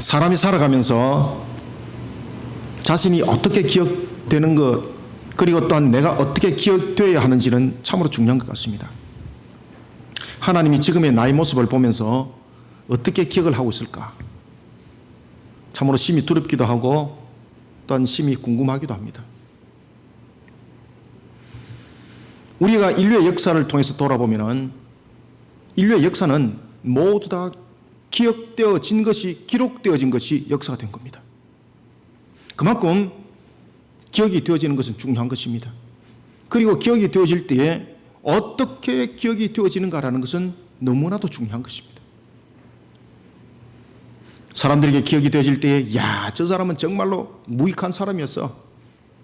사람이 살아가면서 자신이 어떻게 기억되는 것, 그리고 또한 내가 어떻게 기억되어야 하는지는 참으로 중요한 것 같습니다. 하나님이 지금의 나의 모습을 보면서 어떻게 기억을 하고 있을까? 참으로 심히 두렵기도 하고 또한 심히 궁금하기도 합니다. 우리가 인류의 역사를 통해서 돌아보면 인류의 역사는 모두 다 기억되어진 것이, 기록되어진 것이 역사가 된 겁니다. 그만큼 기억이 되어지는 것은 중요한 것입니다. 그리고 기억이 되어질 때에 어떻게 기억이 되어지는가라는 것은 너무나도 중요한 것입니다. 사람들에게 기억이 되어질 때에 야, 저 사람은 정말로 무익한 사람이었어,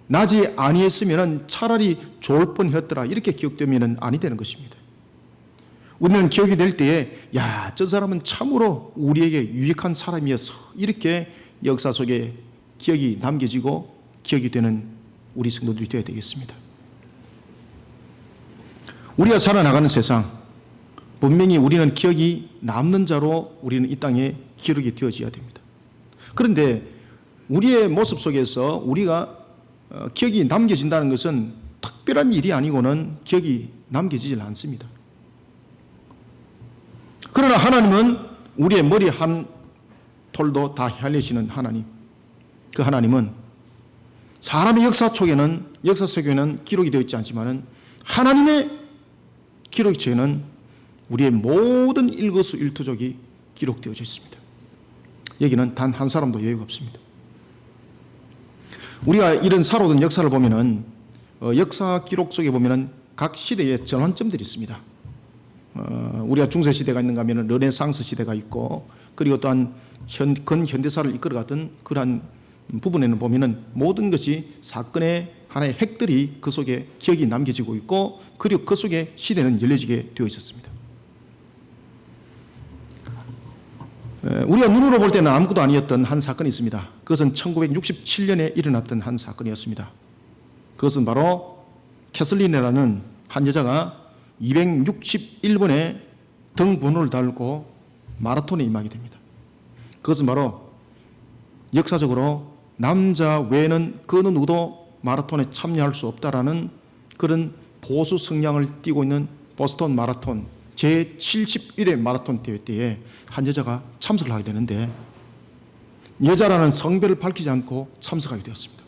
나지 아니했으면 차라리 좋을 뻔했더라, 이렇게 기억되면 아니 되는 것입니다. 우리는 기억이 될 때에 야, 저 사람은 참으로 우리에게 유익한 사람이었어, 이렇게 역사 속에 기억이 남겨지고 기억이 되는 우리 성도들이 되어야 되겠습니다. 우리가 살아나가는 세상, 분명히 우리는 기억이 남는 자로 우리는 이 땅에 기록이 되어져야 됩니다. 그런데 우리의 모습 속에서 우리가 기억이 남겨진다는 것은 특별한 일이 아니고는 기억이 남겨지질 않습니다. 그러나 하나님은 우리의 머리 한 톨도 다 헤아리시는 하나님, 그 하나님은 사람의 역사 속에는 기록이 되어 있지 않지만 하나님의 기록책에는 우리의 모든 일거수일투족이 기록되어져 있습니다. 여기는 단 한 사람도 예외가 없습니다. 우리가 이런 살아오던 역사를 보면은 역사 기록 속에 보면은 각 시대의 전환점들이 있습니다. 우리가 중세 시대가 있는가 하면은 르네상스 시대가 있고, 그리고 또한 근현대사를 이끌어갔던 그러한 부분에는 보면은 모든 것이 사건의 하나의 핵들이 그 속에 기억이 남겨지고 있고, 그리고 그 속에 시대는 열려지게 되어 있었습니다. 우리가 눈으로 볼 때는 아무것도 아니었던 한 사건이 있습니다. 그것은 1967년에 일어났던 한 사건이었습니다. 그것은 바로 캐슬린이라는 한 여자가 261번의 등번호를 달고 마라톤에 임하게 됩니다. 그것은 바로 역사적으로 남자 외에는 그 누구도 마라톤에 참여할 수 없다라는 그런 보수 성향을 띠고 있는 보스턴 마라톤 제71회 마라톤 대회 때에 한 여자가 참석을 하게 되는데, 여자라는 성별을 밝히지 않고 참석하게 되었습니다.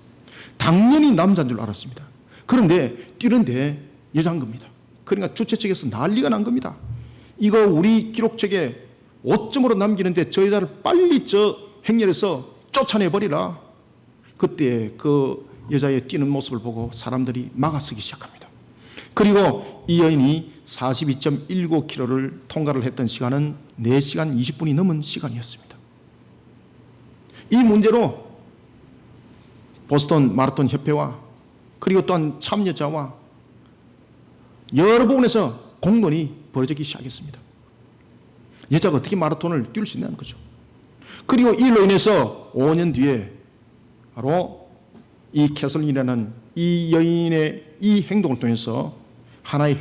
당연히 남자인 줄 알았습니다. 그런데 뛰는데 여자인 겁니다. 그러니까 주최 측에서 난리가 난 겁니다. 이거 우리 기록책에 오점으로 남기는데 저 여자를 빨리 저 행렬에서 쫓아내버리라. 그때 그 여자의 뛰는 모습을 보고 사람들이 막아서기 시작합니다. 그리고 이 여인이 42.19km를 통과를 했던 시간은 4시간 20분이 넘은 시간이었습니다. 이 문제로 보스턴 마라톤 협회와 그리고 또한 참여자와 여러 부분에서 공론이 벌어지기 시작했습니다. 여자가 어떻게 마라톤을 뛸 수 있냐는 거죠. 그리고 이로 인해서 5년 뒤에 바로 이 캐슬린이라는 이 여인의 이 행동을 통해서 하나의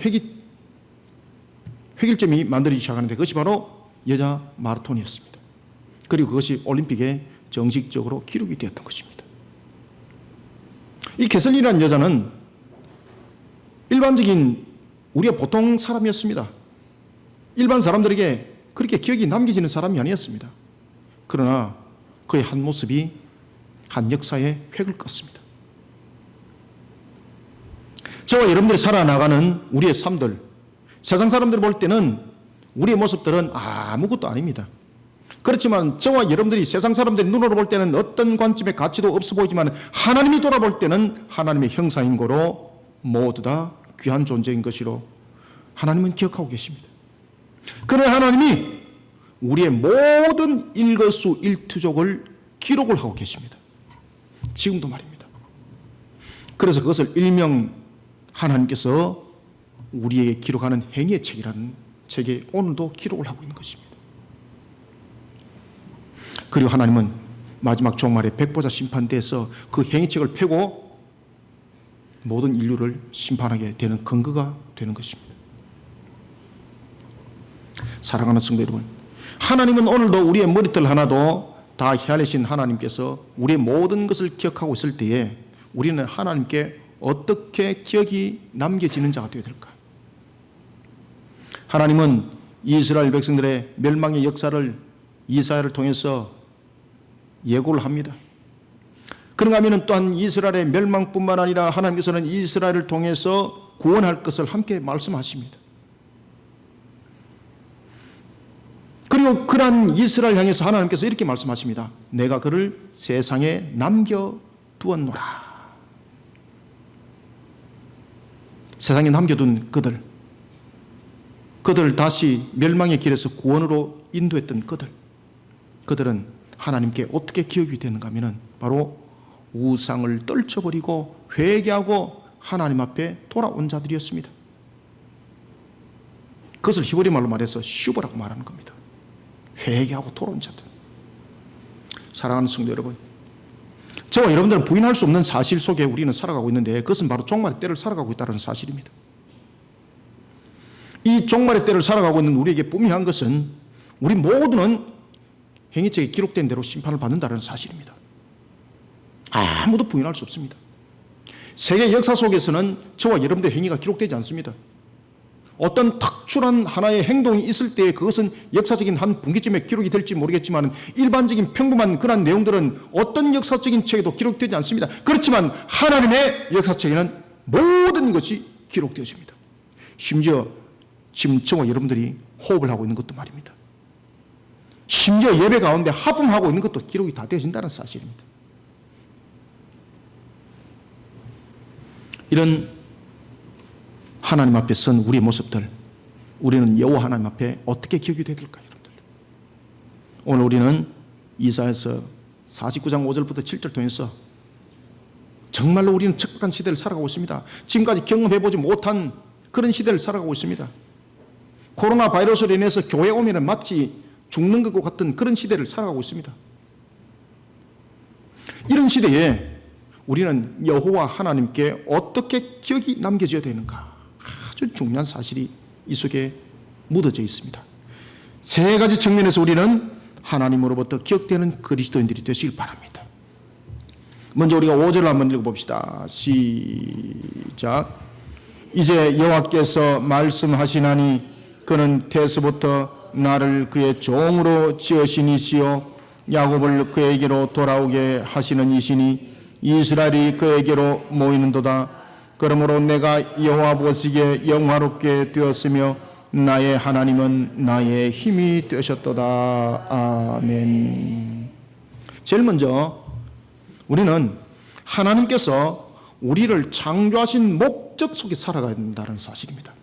획일점이 만들어지기 시작하는데, 그것이 바로 여자 마라톤이었습니다. 그리고 그것이 올림픽에 정식적으로 기록이 되었던 것입니다. 이 캐슬린이라는 여자는 일반적인 우리가 보통 사람이었습니다. 일반 사람들에게 그렇게 기억이 남겨지는 사람이 아니었습니다. 그러나 그의 한 모습이 한 역사의 획을 껐습니다. 저와 여러분들이 살아나가는 우리의 삶들, 세상 사람들 볼 때는 우리의 모습들은 아무것도 아닙니다. 그렇지만 저와 여러분들이 세상 사람들이 눈으로 볼 때는 어떤 관점의 가치도 없어 보이지만 하나님이 돌아볼 때는 하나님의 형상인 거로 모두 다 귀한 존재인 것이로 하나님은 기억하고 계십니다. 그러나 하나님이 우리의 모든 일거수일투족을 기록을 하고 계십니다. 지금도 말입니다. 그래서 그것을 일명 하나님께서 우리에게 기록하는 행위의 책이라는 책에 오늘도 기록을 하고 있는 것입니다. 그리고 하나님은 마지막 종말의 백보자 심판대에서 그 행위책을 펴고 모든 인류를 심판하게 되는 근거가 되는 것입니다. 사랑하는 성도 여러분, 하나님은 오늘도 우리의 머리털 하나도 다 헤아리신 하나님께서 우리의 모든 것을 기억하고 있을 때에 우리는 하나님께 어떻게 기억이 남겨지는 자가 되어야 될까? 하나님은 이스라엘 백성들의 멸망의 역사를 이사야를 통해서 예고를 합니다. 그런가 하면 또한 이스라엘의 멸망뿐만 아니라 하나님께서는 이스라엘을 통해서 구원할 것을 함께 말씀하십니다. 그리고 그러한 이스라엘 향해서 하나님께서 이렇게 말씀하십니다. 내가 그를 세상에 남겨두었노라. 세상에 남겨둔 그들 다시 멸망의 길에서 구원으로 인도했던 그들은 하나님께 어떻게 기억이 되는가 하면 바로 우상을 떨쳐버리고 회개하고 하나님 앞에 돌아온 자들이었습니다. 그것을 히브리 말로 말해서 슈버라고 말하는 겁니다. 회개하고 돌아온 자들. 사랑하는 성도 여러분, 저와 여러분들은 부인할 수 없는 사실 속에 우리는 살아가고 있는데 그것은 바로 종말의 때를 살아가고 있다는 사실입니다. 이 종말의 때를 살아가고 있는 우리에게 분명한 것은 우리 모두는 행위책에 기록된 대로 심판을 받는다는 사실입니다. 아무도 부인할 수 없습니다. 세계 역사 속에서는 저와 여러분들의 행위가 기록되지 않습니다. 어떤 특출한 하나의 행동이 있을 때 그것은 역사적인 한 분기점에 기록이 될지 모르겠지만 일반적인 평범한 그런 내용들은 어떤 역사적인 책에도 기록되지 않습니다. 그렇지만 하나님의 역사책에는 모든 것이 기록되어집니다. 심지어 지금 저와 여러분들이 호흡을 하고 있는 것도 말입니다. 심지어 예배 가운데 하품하고 있는 것도 기록이 다 되어진다는 사실입니다. 이런 하나님 앞에 선 우리의 모습들, 우리는 여호와 하나님 앞에 어떻게 기억이 돼야 될까요, 여러분들? 오늘 우리는 이사야서 49장 5절부터 7절 통해서 정말로 우리는 척박한 시대를 살아가고 있습니다. 지금까지 경험해보지 못한 그런 시대를 살아가고 있습니다. 코로나 바이러스로 인해서 교회 오면 마치 죽는 것과 같은 그런 시대를 살아가고 있습니다. 이런 시대에 우리는 여호와 하나님께 어떻게 기억이 남겨져야 되는가? 아주 중요한 사실이 이 속에 묻어져 있습니다. 세 가지 측면에서 우리는 하나님으로부터 기억되는 그리스도인들이 되시길 바랍니다. 먼저 우리가 5절을 한번 읽어봅시다. 시작. 이제 여호와께서 말씀하시나니 그는 태초부터 나를 그의 종으로 지으신 이시요 야곱을 그에게로 돌아오게 하시는 이시니 이스라엘이 그에게로 모이는도다. 그러므로 내가 여호와 보시기에 영화롭게 되었으며 나의 하나님은 나의 힘이 되셨도다. 아멘. 제일 먼저 우리는 하나님께서 우리를 창조하신 목적 속에 살아가야 된다는 사실입니다.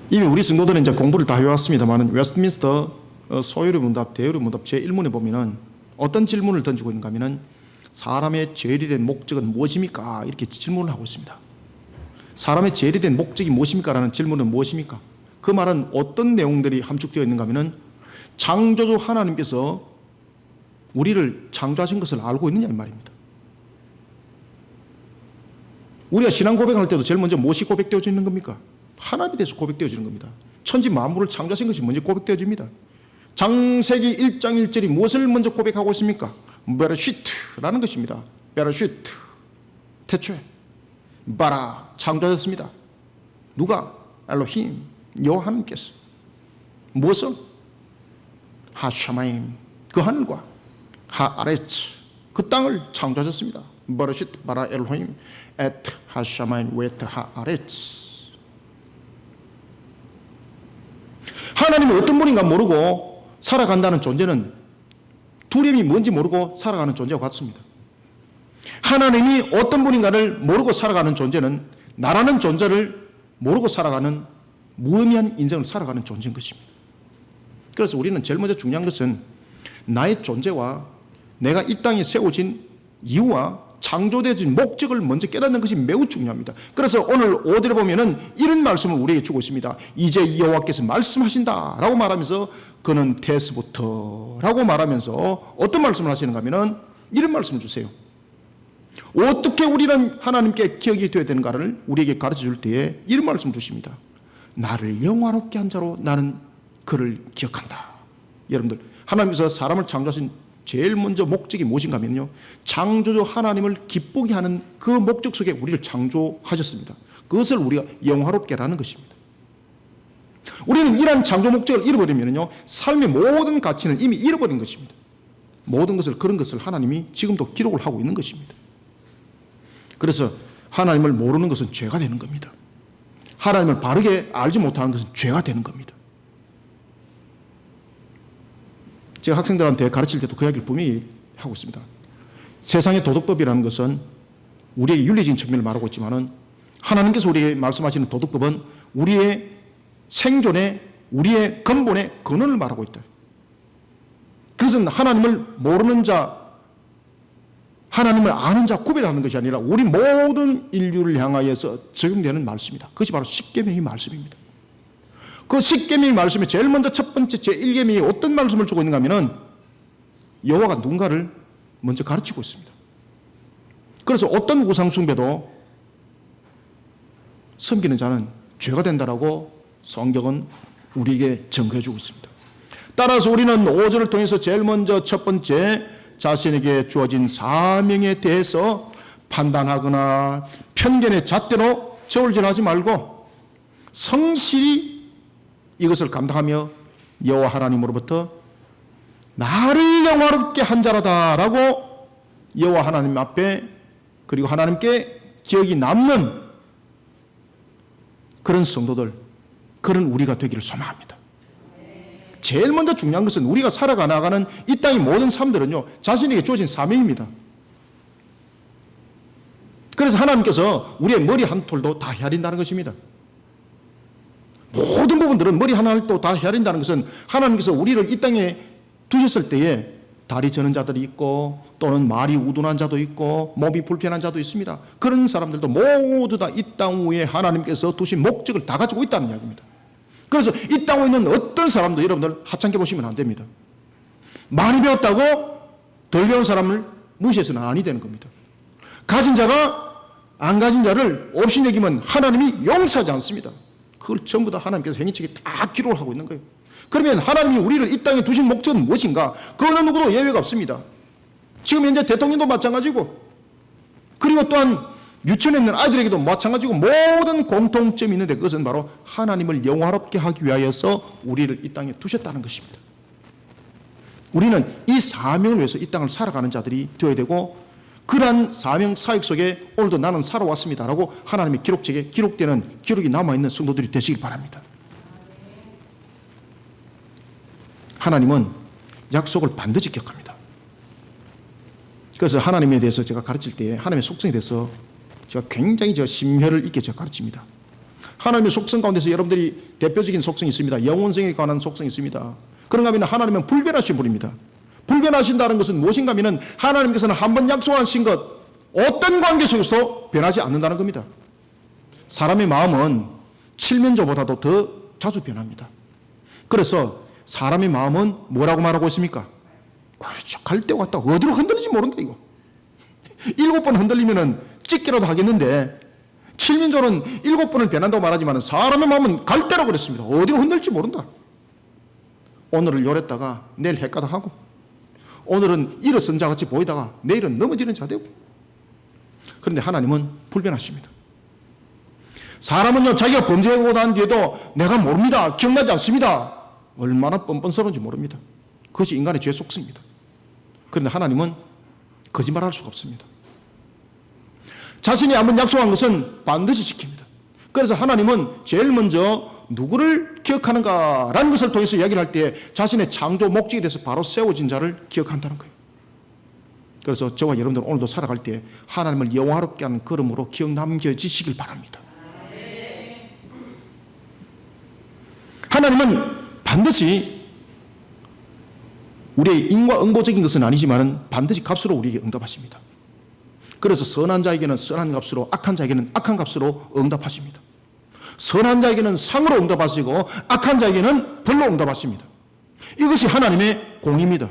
이미 우리 성도들은 이제 공부를 다 해왔습니다만 웨스트민스터 소요리 문답, 대요리 문답 제1문에 보면은 어떤 질문을 던지고 있는가 하면은 사람의 죄일이 된 목적은 무엇입니까? 이렇게 질문을 하고 있습니다. 사람의 죄일이 된 목적이 무엇입니까? 라는 질문은 무엇입니까? 그 말은 어떤 내용들이 함축되어 있는가 하면은 창조주 하나님께서 우리를 창조하신 것을 알고 있느냐 이 말입니다. 우리가 신앙 고백할 때도 제일 먼저 무엇이 고백되어져 있는 겁니까? 하나님에 대해서 고백되어지는 겁니다. 천지 만물을 창조하신 것이 먼저 고백되어집니다. 창세기 1장 1절이 무엇을 먼저 고백하고 있습니까? 베르시트라는 것입니다. 베르시트, 태초에 바라, 창조하셨습니다. 누가? 엘로힘, 여호와 하나님께서. 무엇을? 하샤마임, 그 하늘과 하아레츠, 그 땅을 창조하셨습니다. 베르시트 바라 엘로힘 에트 하샤마임 웨트 하아레츠. 하나님이 어떤 분인가 모르고 살아간다는 존재는 두려움이 뭔지 모르고 살아가는 존재와 같습니다. 하나님이 어떤 분인가를 모르고 살아가는 존재는 나라는 존재를 모르고 살아가는 무의미한 인생을 살아가는 존재인 것입니다. 그래서 우리는 제일 먼저 중요한 것은 나의 존재와 내가 이 땅에 세워진 이유와 창조되어진 목적을 먼저 깨닫는 것이 매우 중요합니다. 그래서 오늘 5절에 보면은 이런 말씀을 우리에게 주고 있습니다. 이제 여호와께서 말씀하신다 라고 말하면서 그는 태초부터 라고 말하면서 어떤 말씀을 하시는가 하면은 이런 말씀을 주세요. 어떻게 우리는 하나님께 기억이 되어야 되는가를 우리에게 가르쳐 줄 때에 이런 말씀을 주십니다. 나를 영화롭게 한 자로 나는 그를 기억한다. 여러분들, 하나님께서 사람을 창조하신 제일 먼저 목적이 무엇인가 하면요, 창조주 하나님을 기쁘게 하는 그 목적 속에 우리를 창조하셨습니다. 그것을 우리가 영화롭게라는 것입니다. 우리는 이러한 창조 목적을 잃어버리면요, 삶의 모든 가치는 이미 잃어버린 것입니다. 모든 것을, 그런 것을 하나님이 지금도 기록을 하고 있는 것입니다. 그래서 하나님을 모르는 것은 죄가 되는 겁니다. 하나님을 바르게 알지 못하는 것은 죄가 되는 겁니다. 제가 학생들한테 가르칠 때도 그 이야기를 분명히 하고 있습니다. 세상의 도덕법이라는 것은 우리의 윤리적인 측면을 말하고 있지만은 하나님께서 우리에게 말씀하시는 도덕법은 우리의 생존에, 우리의 근본의 근원을 말하고 있다. 그것은 하나님을 모르는 자, 하나님을 아는 자 구별하는 것이 아니라 우리 모든 인류를 향하여서 적용되는 말씀이다. 그것이 바로 십계명의 말씀입니다. 그 십계명의 말씀에 제일 먼저 첫 번째 제1계명이 어떤 말씀을 주고 있는가 하면은 여호와가 누군가를 먼저 가르치고 있습니다. 그래서 어떤 우상숭배도 섬기는 자는 죄가 된다라고 성경은 우리에게 증거해 주고 있습니다. 따라서 우리는 5절을 통해서 제일 먼저 첫 번째 자신에게 주어진 사명에 대해서 판단하거나 편견의 잣대로 저울질하지 말고 성실히 이것을 감당하며 여호와 하나님으로부터 나를 영화롭게 한 자라다라고 여호와 하나님 앞에, 그리고 하나님께 기억이 남는 그런 성도들, 그런 우리가 되기를 소망합니다. 제일 먼저 중요한 것은 우리가 살아가는 이 땅의 모든 삶들은요, 자신에게 주어진 사명입니다. 그래서 하나님께서 우리의 머리 한 톨도 다 헤아린다는 것입니다. 모든 부분들은 머리 하나도 다 헤아린다는 것은 하나님께서 우리를 이 땅에 두셨을 때에 다리 저는 자들이 있고, 또는 말이 우둔한 자도 있고, 몸이 불편한 자도 있습니다. 그런 사람들도 모두 다 이 땅 위에 하나님께서 두신 목적을 다 가지고 있다는 이야기입니다. 그래서 이 땅에 있는 어떤 사람도 여러분들 하찮게 보시면 안 됩니다. 많이 배웠다고 덜 배운 사람을 무시해서는 아니 되는 겁니다. 가진 자가 안 가진 자를 없이 여기면 하나님이 용서하지 않습니다. 그걸 전부 다 하나님께서 행위책에 다 기록을 하고 있는 거예요. 그러면 하나님이 우리를 이 땅에 두신 목적은 무엇인가? 그 어느 누구도 예외가 없습니다. 지금 현재 대통령도 마찬가지고, 그리고 또한 유치원에 있는 아이들에게도 마찬가지고 모든 공통점이 있는데 그것은 바로 하나님을 영화롭게 하기 위하여서 우리를 이 땅에 두셨다는 것입니다. 우리는 이 사명을 위해서 이 땅을 살아가는 자들이 되어야 되고, 그러한 사명 사역 속에 오늘도 나는 살아왔습니다라고 하나님의 기록책에 기록되는, 기록이 남아있는 성도들이 되시길 바랍니다. 하나님은 약속을 반드시 기억합니다. 그래서 하나님에 대해서 제가 가르칠 때 하나님의 속성에 대해서 제가 굉장히 심혈을 있게 제가 가르칩니다. 하나님의 속성 가운데서 여러분들이 대표적인 속성이 있습니다. 영원성에 관한 속성이 있습니다. 그런가 하면 하나님은 불변하신 분입니다. 불변하신다는 것은 무엇인가 하면 하나님께서는 한번 약속하신 것, 어떤 관계 속에서도 변하지 않는다는 겁니다. 사람의 마음은 칠면조보다도 더 자주 변합니다. 그래서 사람의 마음은 뭐라고 말하고 있습니까? 그렇죠. 갈 때 왔다 어디로 흔들리지 모른다 이거. 7번 흔들리면은 찍기라도 하겠는데, 칠면조는 7번을 변한다고 말하지만 사람의 마음은 갈 때라고 그랬습니다. 어디로 흔들릴지 모른다. 오늘을 요랬다가 내일 헷가닥하고, 오늘은 일어선 자같이 보이다가 내일은 넘어지는 자 되고. 그런데 하나님은 불변하십니다. 사람은요, 자기가 범죄하고 난 뒤에도 내가 모릅니다, 기억나지 않습니다, 얼마나 뻔뻔스러운지 모릅니다. 그것이 인간의 죄 속성입니다. 그런데 하나님은 거짓말할 수가 없습니다. 자신이 한번 약속한 것은 반드시 지킵니다. 그래서 하나님은 제일 먼저 누구를 기억하는가라는 것을 통해서 이야기를 할 때 자신의 창조 목적에 대해서 바로 세워진 자를 기억한다는 거예요. 그래서 저와 여러분들 오늘도 살아갈 때 하나님을 영화롭게 하는 걸음으로 기억 남겨지시길 바랍니다. 하나님은 반드시 우리의 인과응보적인 것은 아니지만 반드시 값으로 우리에게 응답하십니다. 그래서 선한 자에게는 선한 값으로, 악한 자에게는 악한 값으로 응답하십니다. 선한 자에게는 상으로 응답하시고 악한 자에게는 벌로 응답하십니다. 이것이 하나님의 공의입니다.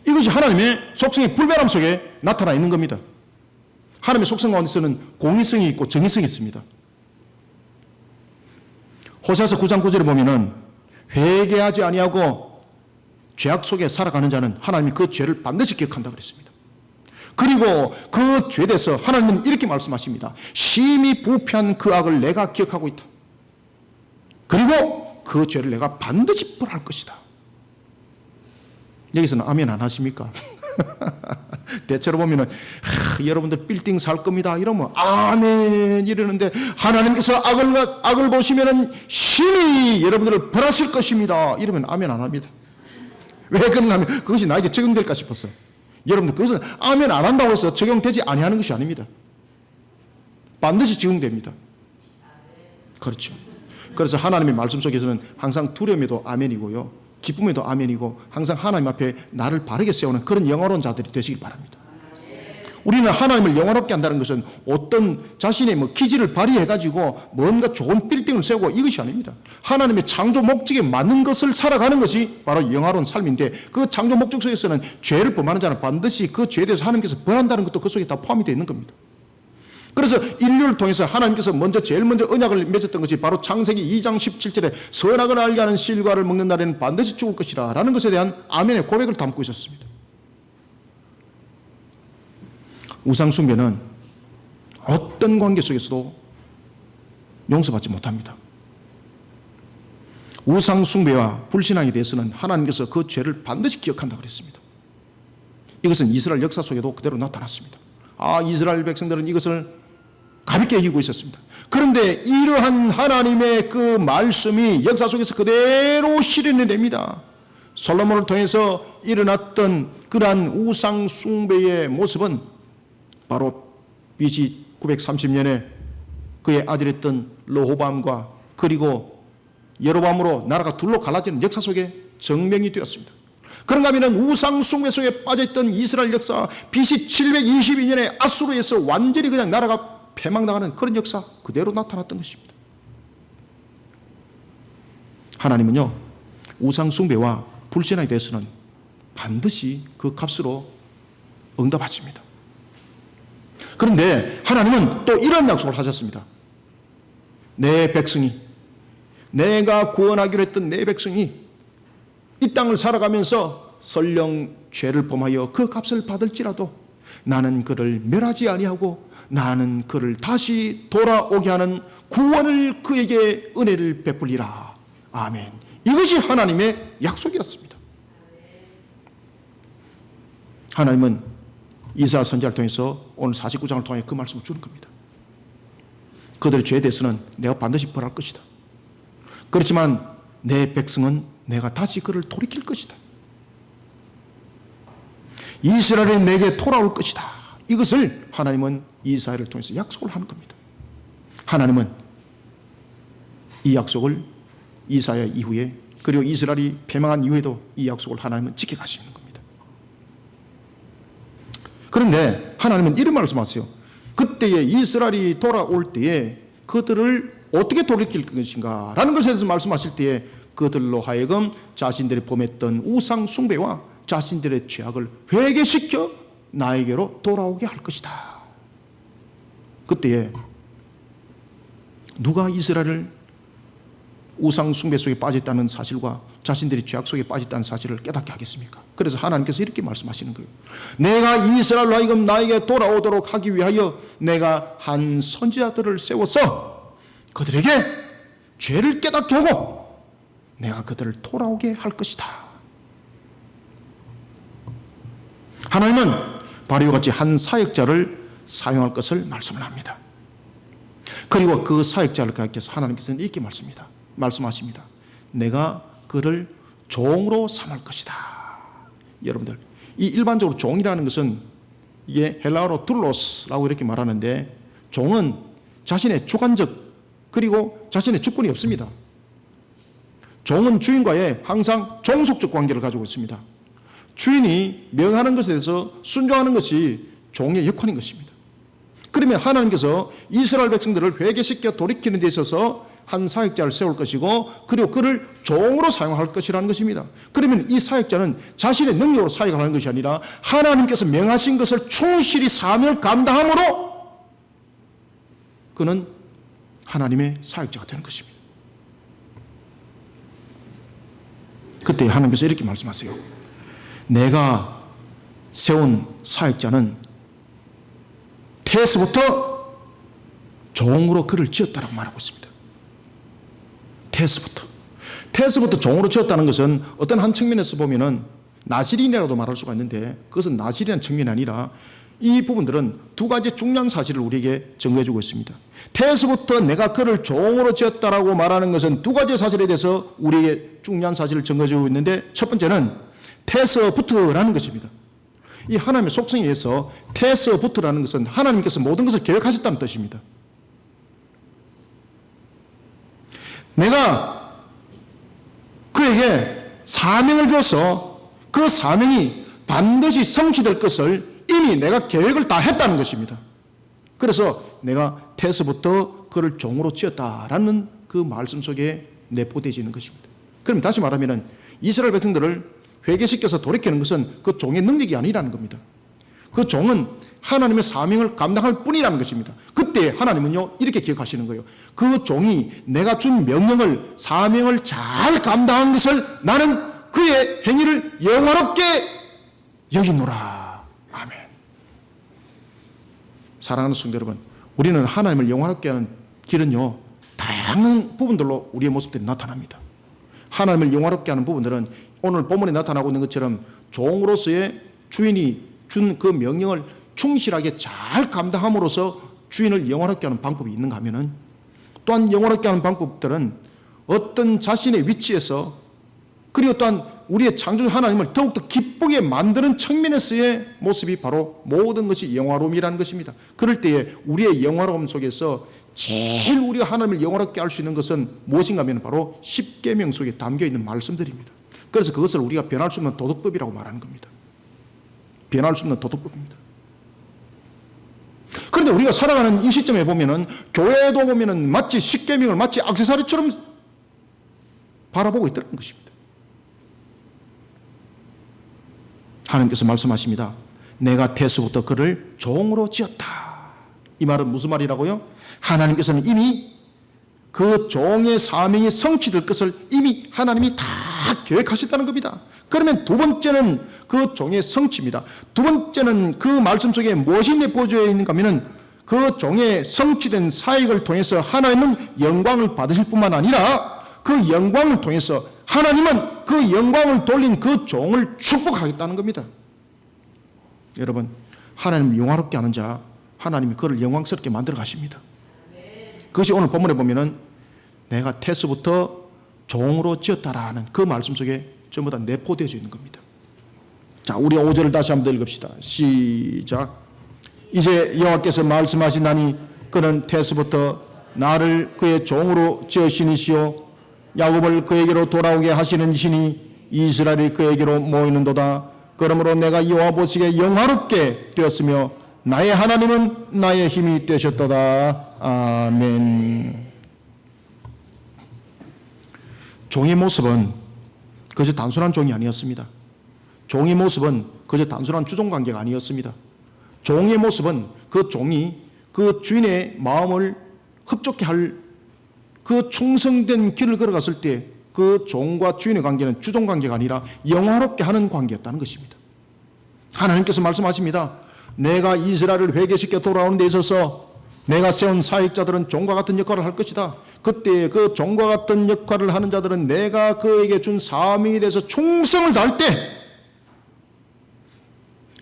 이것이 하나님의 속성의 불변함 속에 나타나 있는 겁니다. 하나님의 속성 가운데서는 공의성이 있고 정의성이 있습니다. 호세아서 9장 9절에 보면은 회개하지 아니하고 죄악 속에 살아가는 자는 하나님이 그 죄를 반드시 기억한다 그랬습니다. 그리고 그 죄에 대해서 하나님은 이렇게 말씀하십니다. 심히 부패한 그 악을 내가 기억하고 있다. 그리고 그 죄를 내가 반드시 벌할 것이다. 여기서는 아멘 안 하십니까? 대체로 보면은 여러분들 빌딩 살 겁니다 이러면 아멘 이러는데, 하나님께서 악을 보시면은 심히 여러분들을 벌하실 것입니다 이러면 아멘 안 합니다. 왜 그러냐면 그것이 나에게 적용될까 싶어서. 여러분들 그것은 아멘 안 한다고 해서 적용되지 아니하는 것이 아닙니다. 반드시 적용됩니다. 그렇죠. 그래서 하나님의 말씀 속에서는 항상 두려움에도 아멘이고요, 기쁨에도 아멘이고, 항상 하나님 앞에 나를 바르게 세우는 그런 영화로운 자들이 되시길 바랍니다. 우리는 하나님을 영화롭게 한다는 것은 어떤 자신의 기질을 발휘해가지고 뭔가 좋은 빌딩을 세우고 이것이 아닙니다. 하나님의 창조 목적에 맞는 것을 살아가는 것이 바로 영화로운 삶인데, 그 창조 목적 속에서는 죄를 범하는 자는 반드시 그 죄에 대해서 하나님께서 벌한다는 것도 그 속에 다 포함이 되어 있는 겁니다. 그래서 인류를 통해서 하나님께서 제일 먼저 언약을 맺었던 것이 바로 창세기 2장 17절에 선악을 알게 하는 실과를 먹는 날에는 반드시 죽을 것이라 라는 것에 대한 아멘의 고백을 담고 있었습니다. 우상숭배는 어떤 관계 속에서도 용서받지 못합니다. 우상숭배와 불신앙에 대해서는 하나님께서 그 죄를 반드시 기억한다고 그랬습니다. 이것은 이스라엘 역사 속에도 그대로 나타났습니다. 이스라엘 백성들은 이것을 가볍게 여기고 있었습니다. 그런데 이러한 하나님의 그 말씀이 역사 속에서 그대로 실현이 됩니다. 솔로몬을 통해서 일어났던 그러한 우상 숭배의 모습은 바로 BC 930년에 그의 아들이었던 르호보암과 그리고 여로보암으로 나라가 둘로 갈라지는 역사 속에 증명이 되었습니다. 그런가 하면 우상 숭배 속에 빠져있던 이스라엘 역사, BC 722년에 아수르에서 완전히 그냥 나라가 패망당하는 그런 역사 그대로 나타났던 것입니다. 하나님은요, 우상 숭배와 불신앙에 대해서는 반드시 그 값으로 응답하십니다. 그런데 하나님은 또 이런 약속을 하셨습니다. 내 백성이, 내가 구원하기로 했던 내 백성이 이 땅을 살아가면서 설령 죄를 범하여 그 값을 받을지라도 나는 그를 멸하지 아니하고 나는 그를 다시 돌아오게 하는 구원을 그에게 은혜를 베풀리라. 아멘. 이것이 하나님의 약속이었습니다. 하나님은 이사야 선지자를 통해서 오늘 49장을 통해 그 말씀을 주는 겁니다. 그들의 죄에 대해서는 내가 반드시 벌할 것이다. 그렇지만 내 백성은 내가 다시 그를 돌이킬 것이다. 이스라엘이 내게 돌아올 것이다. 이것을 하나님은 이사야를 통해서 약속을 하는 겁니다. 하나님은 이 약속을 이사야 이후에, 그리고 이스라엘이 패망한 이후에도 이 약속을 하나님은 지켜가시는 겁니다. 그런데 하나님은 이런 말씀하세요. 그때에 이스라엘이 돌아올 때에 그들을 어떻게 돌이킬 것인가 라는 것에 대해서 말씀하실 때에 그들로 하여금 자신들이 범했던 우상 숭배와 자신들의 죄악을 회개시켜 나에게로 돌아오게 할 것이다. 그때에 누가 이스라엘을 우상 숭배 속에 빠졌다는 사실과 자신들이 죄악 속에 빠졌다는 사실을 깨닫게 하겠습니까? 그래서 하나님께서 이렇게 말씀하시는 거예요. 내가 이스라엘로 하여금 나에게 돌아오도록 하기 위하여 내가 한 선지자들을 세워서 그들에게 죄를 깨닫게 하고 내가 그들을 돌아오게 할 것이다. 하나님은 바로 이와 같이 한 사역자를 사용할 것을 말씀을 합니다. 그리고 그 사역자를 가리켜서 하나님께서는 이렇게 말씀하십니다. 내가 그를 종으로 삼을 것이다. 여러분들, 이 일반적으로 종이라는 것은 이게 헬라어로 둘로스라고 이렇게 말하는데, 종은 자신의 주관적 그리고 자신의 주권이 없습니다. 종은 주인과의 항상 종속적 관계를 가지고 있습니다. 주인이 명하는 것에 대해서 순종하는 것이 종의 역할인 것입니다. 그러면 하나님께서 이스라엘 백성들을 회개시켜 돌이키는 데 있어서 한 사역자를 세울 것이고, 그리고 그를 종으로 사용할 것이라는 것입니다. 그러면 이 사역자는 자신의 능력으로 사역을 하는 것이 아니라 하나님께서 명하신 것을 충실히 사명을 감당함으로 그는 하나님의 사역자가 되는 것입니다. 그때 하나님께서 이렇게 말씀하세요. 내가 세운 사역자는 태에서부터 종으로 그를 지었다라고 말하고 있습니다. 태에서부터 종으로 지었다는 것은 어떤 한 측면에서 보면은 나실인이라도 말할 수가 있는데, 그것은 나실이라는 측면이 아니라 이 부분들은 두 가지 중요한 사실을 우리에게 증거해주고 있습니다. 태에서부터 내가 그를 종으로 지었다라고 말하는 것은 두 가지 사실에 대해서 우리에게 중요한 사실을 증거해주고 있는데, 첫 번째는 태에서부터라는 것입니다. 이 하나님의 속성에 의해서 태에서부터라는 것은 하나님께서 모든 것을 계획하셨다는 뜻입니다. 내가 그에게 사명을 주어서 그 사명이 반드시 성취될 것을 이미 내가 계획을 다 했다는 것입니다. 그래서 내가 태에서부터 그를 종으로 지었다라는 그 말씀 속에 내포되어지는 것입니다. 그럼 다시 말하면 이스라엘 백성들을 회개시켜서 돌이키는 것은 그 종의 능력이 아니라는 겁니다. 그 종은 하나님의 사명을 감당할 뿐이라는 것입니다. 그때 하나님은요 이렇게 기억하시는 거예요. 그 종이 내가 준 명령을, 사명을 잘 감당한 것을 나는 그의 행위를 영화롭게 여기노라. 아멘. 사랑하는 성도 여러분, 우리는 하나님을 영화롭게 하는 길은요 다양한 부분들로 우리의 모습들이 나타납니다. 하나님을 영화롭게 하는 부분들은 오늘 본문에 나타나고 있는 것처럼 종으로서의 주인이 준 그 명령을 충실하게 잘 감당함으로써 주인을 영화롭게 하는 방법이 있는가 하면은, 또한 영화롭게 하는 방법들은 어떤 자신의 위치에서, 그리고 또한 우리의 창조주 하나님을 더욱더 기쁘게 만드는 측면에서의 모습이 바로 모든 것이 영화로움이라는 것입니다. 그럴 때에 우리의 영화로움 속에서 제일 우리가 하나님을 영화롭게 할 수 있는 것은 무엇인가 하면 바로 십계명 속에 담겨있는 말씀들입니다. 그래서 그것을 우리가 변할 수 없는 도덕법이라고 말하는 겁니다. 변할 수 없는 도덕법입니다. 그런데 우리가 살아가는 이 시점에 보면은, 교회도 보면은 마치 십계명을 마치 액세서리처럼 바라보고 있다는 것입니다. 하나님께서 말씀하십니다. 내가 태에서부터 그를 종으로 지었다. 이 말은 무슨 말이라고요? 하나님께서는 이미 그 종의 사명이 성취될 것을 이미 하나님이 다 계획하셨다는 겁니다. 그러면 두 번째는 그 종의 성취입니다. 두 번째는 그 말씀 속에 무엇이 내포되어 있는가 하면, 그 종의 성취된 사역을 통해서 하나님은 영광을 받으실 뿐만 아니라 그 영광을 통해서 하나님은 그 영광을 돌린 그 종을 축복하겠다는 겁니다. 여러분, 하나님을 영화롭게 하는 자, 하나님이 그를 영광스럽게 만들어 가십니다. 그것이 오늘 본문에 보면은 내가 태에서부터 종으로 지었다라는 그 말씀 속에 전부 다 내포되어 있는 겁니다. 자, 우리 5절을 다시 한번 읽읍시다. 시작. 이제 여호와께서 말씀하시나니 그는 태에서부터 나를 그의 종으로 지으시니시오 야곱을 그에게로 돌아오게 하시는 신이 이스라엘이 그에게로 모이는도다. 그러므로 내가 여호와 보시기에 영화롭게 되었으며 나의 하나님은 나의 힘이 되셨도다. 아멘. 종의 모습은 그저 단순한 종이 아니었습니다. 종의 모습은 그저 단순한 주종관계가 아니었습니다. 종의 모습은 그 종이 그 주인의 마음을 흡족해 할 그 충성된 길을 걸어갔을 때 그 종과 주인의 관계는 주종관계가 아니라 영화롭게 하는 관계였다는 것입니다. 하나님께서 말씀하십니다. 내가 이스라엘을 회개시켜 돌아오는 데 있어서 내가 세운 사역자들은 종과 같은 역할을 할 것이다. 그때 그 종과 같은 역할을 하는 자들은 내가 그에게 준 사명에 대해서 충성을 다할 때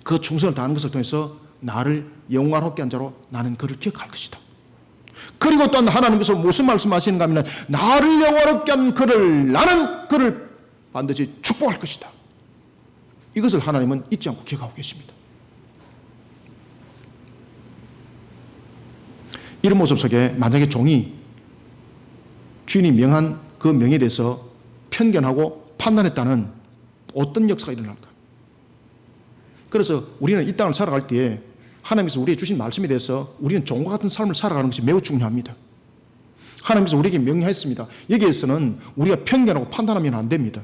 그 충성을 다하는 것을 통해서 나를 영광롭게 한 자로 나는 그를 기억할 것이다. 그리고 또한 하나님께서 무슨 말씀하시는가 하면, 나를 영광롭게 한 그를, 나는 그를 반드시 축복할 것이다. 이것을 하나님은 잊지 않고 기억하고 계십니다. 이런 모습 속에 만약에 종이 주인이 명한 그 명에 대해서 편견하고 판단했다는 어떤 역사가 일어날까? 그래서 우리는 이 땅을 살아갈 때에 하나님께서 우리에게 주신 말씀에 대해서 우리는 종과 같은 삶을 살아가는 것이 매우 중요합니다. 하나님께서 우리에게 명령했습니다. 여기에서는 우리가 편견하고 판단하면 안 됩니다.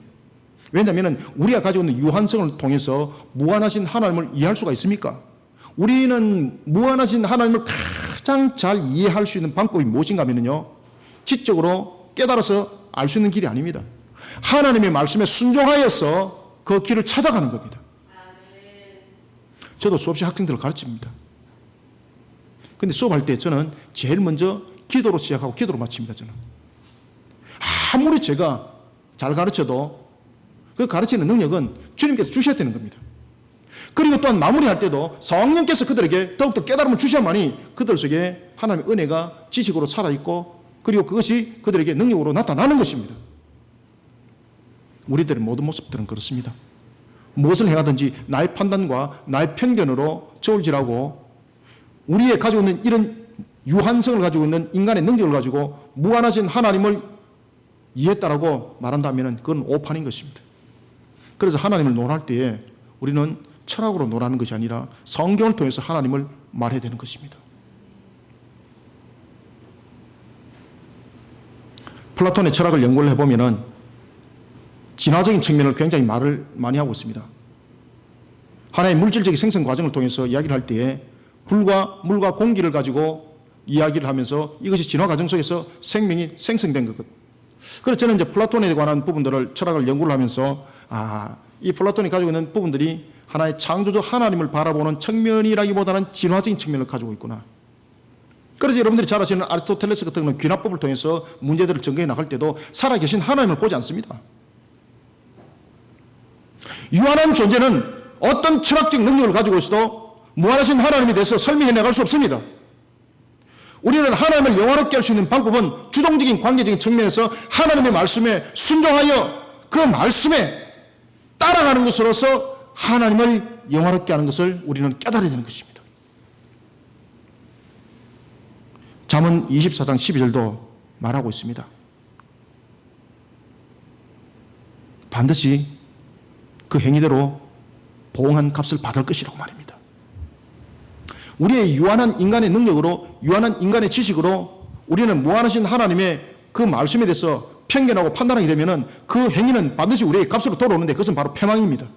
왜냐하면 우리가 가지고 있는 유한성을 통해서 무한하신 하나님을 이해할 수가 있습니까? 우리는 무한하신 하나님을 가장 잘 이해할 수 있는 방법이 무엇인가 하면요, 지적으로 깨달아서 알 수 있는 길이 아닙니다. 하나님의 말씀에 순종하여서 그 길을 찾아가는 겁니다. 저도 수없이 학생들을 가르칩니다. 근데 수업할 때 저는 제일 먼저 기도로 시작하고 기도로 마칩니다. 저는 아무리 제가 잘 가르쳐도 그 가르치는 능력은 주님께서 주셔야 되는 겁니다. 그리고 또한 마무리할 때도 성령께서 그들에게 더욱더 깨달음을 주셔야만이 그들 속에 하나님의 은혜가 지식으로 살아있고 그리고 그것이 그들에게 능력으로 나타나는 것입니다. 우리들의 모든 모습들은 그렇습니다. 무엇을 행하든지 나의 판단과 나의 편견으로 저울질하고 우리의 가지고 있는 이런 유한성을 가지고 있는 인간의 능력을 가지고 무한하신 하나님을 이해했다라고 말한다면 그건 오판인 것입니다. 그래서 하나님을 논할 때에 우리는 철학으로 논하는 것이 아니라 성경을 통해서 하나님을 말해야 되는 것입니다. 플라톤의 철학을 연구를 해보면 진화적인 측면을 굉장히 말을 많이 하고 있습니다. 하나의 물질적인 생성 과정을 통해서 이야기를 할 때에 불과 물과 공기를 가지고 이야기를 하면서 이것이 진화 과정 속에서 생명이 생성된 것. 그래서 저는 이제 플라톤에 관한 부분들을 철학을 연구를 하면서 이 플라톤이 가지고 있는 부분들이 하나의 창조주 하나님을 바라보는 측면이라기보다는 진화적인 측면을 가지고 있구나. 그래서 여러분들이 잘 아시는 아리스토텔레스 같은 경우는 귀납법을 통해서 문제들을 전개해 나갈 때도 살아계신 하나님을 보지 않습니다. 유한한 존재는 어떤 철학적 능력을 가지고 있어도 무한하신 하나님에 대해서 설명해 나갈 수 없습니다. 우리는 하나님을 영원하게 할 수 있는 방법은 주동적인 관계적인 측면에서 하나님의 말씀에 순종하여 그 말씀에 따라가는 것으로서 하나님을 영원하게 하는 것을 우리는 깨달아야 되는 것입니다. 잠언 24장 12절도 말하고 있습니다. 반드시 그 행위대로 보응한 값을 받을 것이라고 말입니다. 우리의 유한한 인간의 능력으로, 유한한 인간의 지식으로 우리는 무한하신 하나님의 그 말씀에 대해서 편견하고 판단하게 되면 그 행위는 반드시 우리의 값으로 돌아오는데 그것은 바로 패망입니다.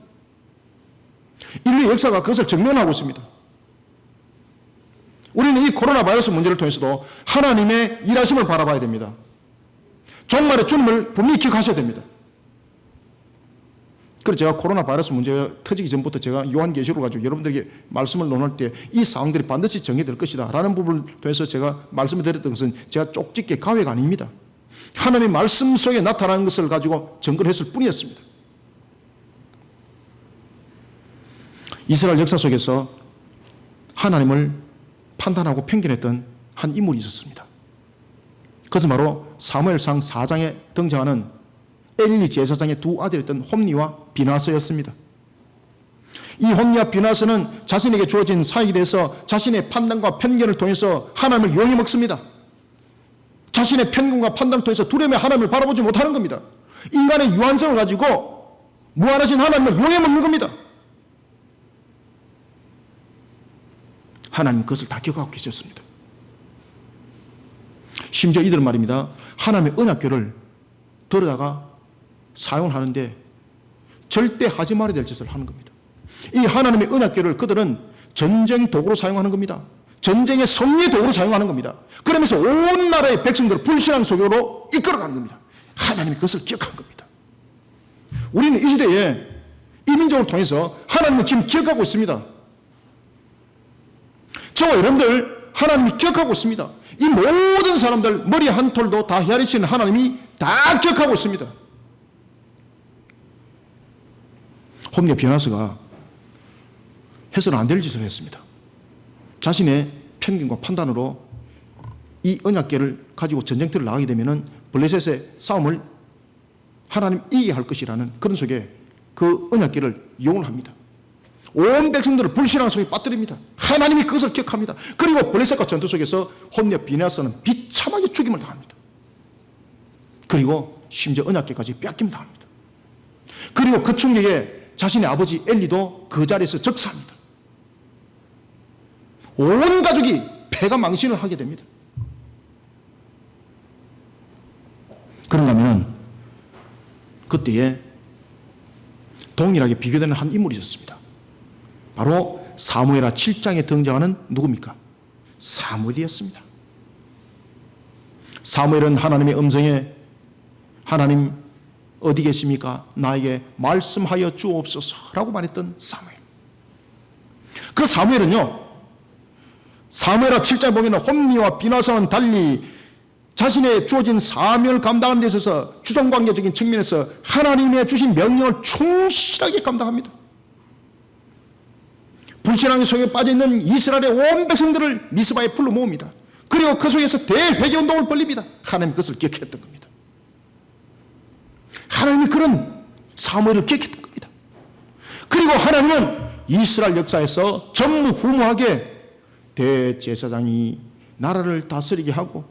인류의 역사가 그것을 증명하고 있습니다. 우리는 이 코로나 바이러스 문제를 통해서도 하나님의 일하심을 바라봐야 됩니다. 종말의 주님을 분명히 기억하셔야 됩니다. 그래서 제가 코로나 바이러스 문제가 터지기 전부터 제가 요한계시록을 가지고 여러분들에게 말씀을 논할 때 이 사항들이 반드시 정해질 것이다 라는 부분을 통해서 제가 말씀을 드렸던 것은 제가 쪽집게 가외가 아닙니다. 하나님의 말씀 속에 나타나는 것을 가지고 증거를 했을 뿐이었습니다. 이스라엘 역사 속에서 하나님을 판단하고 편견했던 한 인물이 있었습니다. 그것은 바로 사무엘상 4장에 등장하는 엘리 제사장의 두 아들이었던 홈니와 비나스였습니다. 이 홈니와 비나스는 자신에게 주어진 사역에 대해서 자신의 판단과 편견을 통해서 하나님을 용해 먹습니다. 자신의 편견과 판단을 통해서 두려움의 하나님을 바라보지 못하는 겁니다. 인간의 유한성을 가지고 무한하신 하나님을 용해 먹는 겁니다. 하나님 그것을 다 기억하고 계셨습니다. 심지어 이들은 말입니다. 하나님의 언약궤를 들어다가 사용하는데 절대 하지 말아야 될 짓을 하는 겁니다. 이 하나님의 언약궤를 그들은 전쟁 도구로 사용하는 겁니다. 전쟁의 승리 도구로 사용하는 겁니다. 그러면서 온 나라의 백성들을 불신앙 속으로 이끌어가는 겁니다. 하나님이 그것을 기억한 겁니다. 우리는 이 시대에 이 민족을 통해서 하나님은 지금 기억하고 있습니다. 저와 여러분들 하나님이 기억하고 있습니다. 이 모든 사람들 머리 한 톨도 다 헤아리시는 하나님이 다 기억하고 있습니다. 홈리 비나스가 해서는 안 될 짓을 했습니다. 자신의 편견과 판단으로 이 언약궤를 가지고 전쟁터를 나가게 되면 블레셋의 싸움을 하나님 이기게 할 것이라는 그런 속에 그 언약궤를 이용을 합니다. 온 백성들을 불신앙 속에 빠뜨립니다. 하나님이 그것을 기억합니다. 그리고 블레셋과 전투 속에서 홈리와 비나스는 비참하게 죽임을 당합니다. 그리고 심지어 언약궤까지 빼앗김을 당합니다. 그리고 그 충격에 자신의 아버지 엘리도 그 자리에서 즉사합니다. 온 가족이 패가 망신을 하게 됩니다. 그런가 하면 그때에 동일하게 비교되는 한 인물이 있었습니다. 바로 사무엘하 7장에 등장하는 누굽니까? 사무엘이었습니다. 사무엘은 하나님의 음성에 하나님 어디 계십니까? 나에게 말씀하여 주옵소서라고 말했던 사무엘. 그 사무엘은요, 사무엘하 7장에 보면 홈리와 비나사와는 달리 자신의 주어진 사명을 감당하는 데 있어서 주종관계적인 측면에서 하나님의 주신 명령을 충실하게 감당합니다. 불신앙의 속에 빠져있는 이스라엘의 온 백성들을 미스바에 불러 모읍니다. 그리고 그 속에서 대회개운동을 벌립니다. 하나님이 그것을 기억했던 겁니다. 하나님이 그런 사무엘을 기억했던 겁니다. 그리고 하나님은 이스라엘 역사에서 전무후무하게 대제사장이 나라를 다스리게 하고,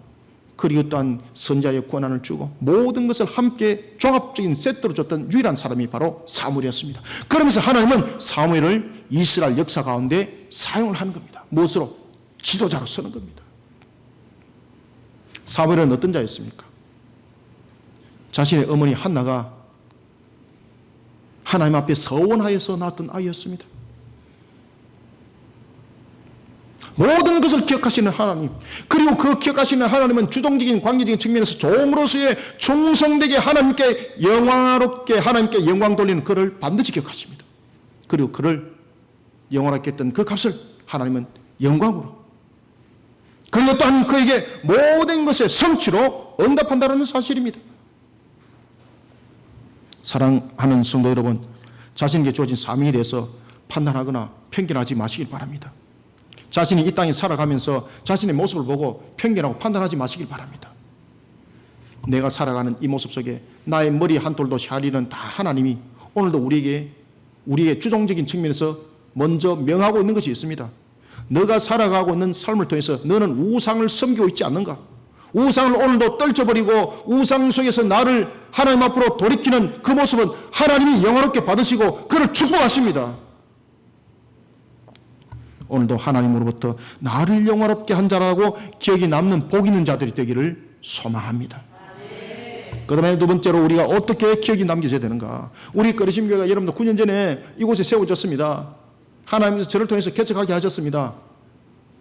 그리고 또한 선자의 권한을 주고 모든 것을 함께 종합적인 세트로 줬던 유일한 사람이 바로 사무엘이었습니다. 그러면서 하나님은 사무엘을 이스라엘 역사 가운데 사용을 하는 겁니다. 무엇으로? 지도자로 쓰는 겁니다. 사무엘은 어떤 자였습니까? 자신의 어머니 한나가 하나님 앞에 서원하여서 낳았던 아이였습니다. 모든 것을 기억하시는 하나님, 그리고 그 기억하시는 하나님은 주동적인 관계적인 측면에서 종으로서의 충성되게 하나님께 영화롭게 하나님께 영광 돌리는 그를 반드시 기억하십니다. 그리고 그를 영화롭게 했던 그 값을 하나님은 영광으로, 그리고 또한 그에게 모든 것의 성취로 응답한다는 사실입니다. 사랑하는 성도 여러분, 자신에게 주어진 사명에 대해서 판단하거나 편견하지 마시길 바랍니다. 자신이 이 땅에 살아가면서 자신의 모습을 보고 편견하고 판단하지 마시길 바랍니다. 내가 살아가는 이 모습 속에 나의 머리 한 톨도 샤리는 다 하나님이 오늘도 우리의 주종적인 측면에서 먼저 명하고 있는 것이 있습니다. 너가 살아가고 있는 삶을 통해서 너는 우상을 섬기고 있지 않는가? 우상을 오늘도 떨쳐버리고 우상 속에서 나를 하나님 앞으로 돌이키는 그 모습은 하나님이 영화롭게 받으시고 그를 축복하십니다. 오늘도 하나님으로부터 나를 영화롭게 한 자라고 기억이 남는 복 있는 자들이 되기를 소망합니다. 그 다음에 두 번째로 우리가 어떻게 기억이 남겨져야 되는가? 우리 거리심 교회가 여러분들 9년 전에 이곳에 세워졌습니다. 하나님께서 저를 통해서 개척하게 하셨습니다.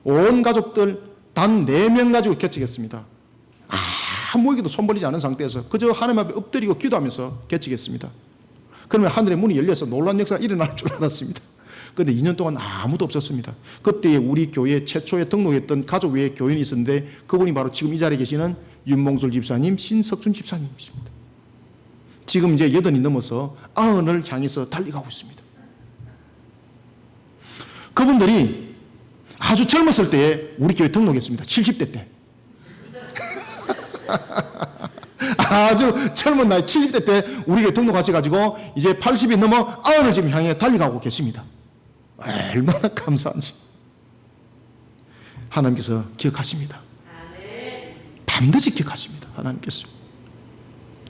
온 가족들 단 4명 가지고 개척했습니다. 아무에게도 손 벌리지 않은 상태에서 그저 하나님 앞에 엎드리고 기도하면서 개척했습니다. 그러면 하늘의 문이 열려서 놀라운 역사가 일어날 줄 알았습니다. 그런데 2년 동안 아무도 없었습니다. 그때 우리 교회 최초에 등록했던 가족 외에 교인이 있었는데 그분이 바로 지금 이 자리에 계시는 윤봉술 집사님, 신석준 집사님이십니다. 지금 이제 80이 넘어서 90을 향해서 달려가고 있습니다. 그분들이 아주 젊었을 때에 우리 교회 등록했습니다. 70대 때. 아주 젊은 나이 70대 때 우리 교회 등록하셔가지고 이제 80이 넘어 90을 지금 향해 달려가고 계십니다. 얼마나 감사한지. 하나님께서 기억하십니다. 반드시 기억하십니다. 하나님께서.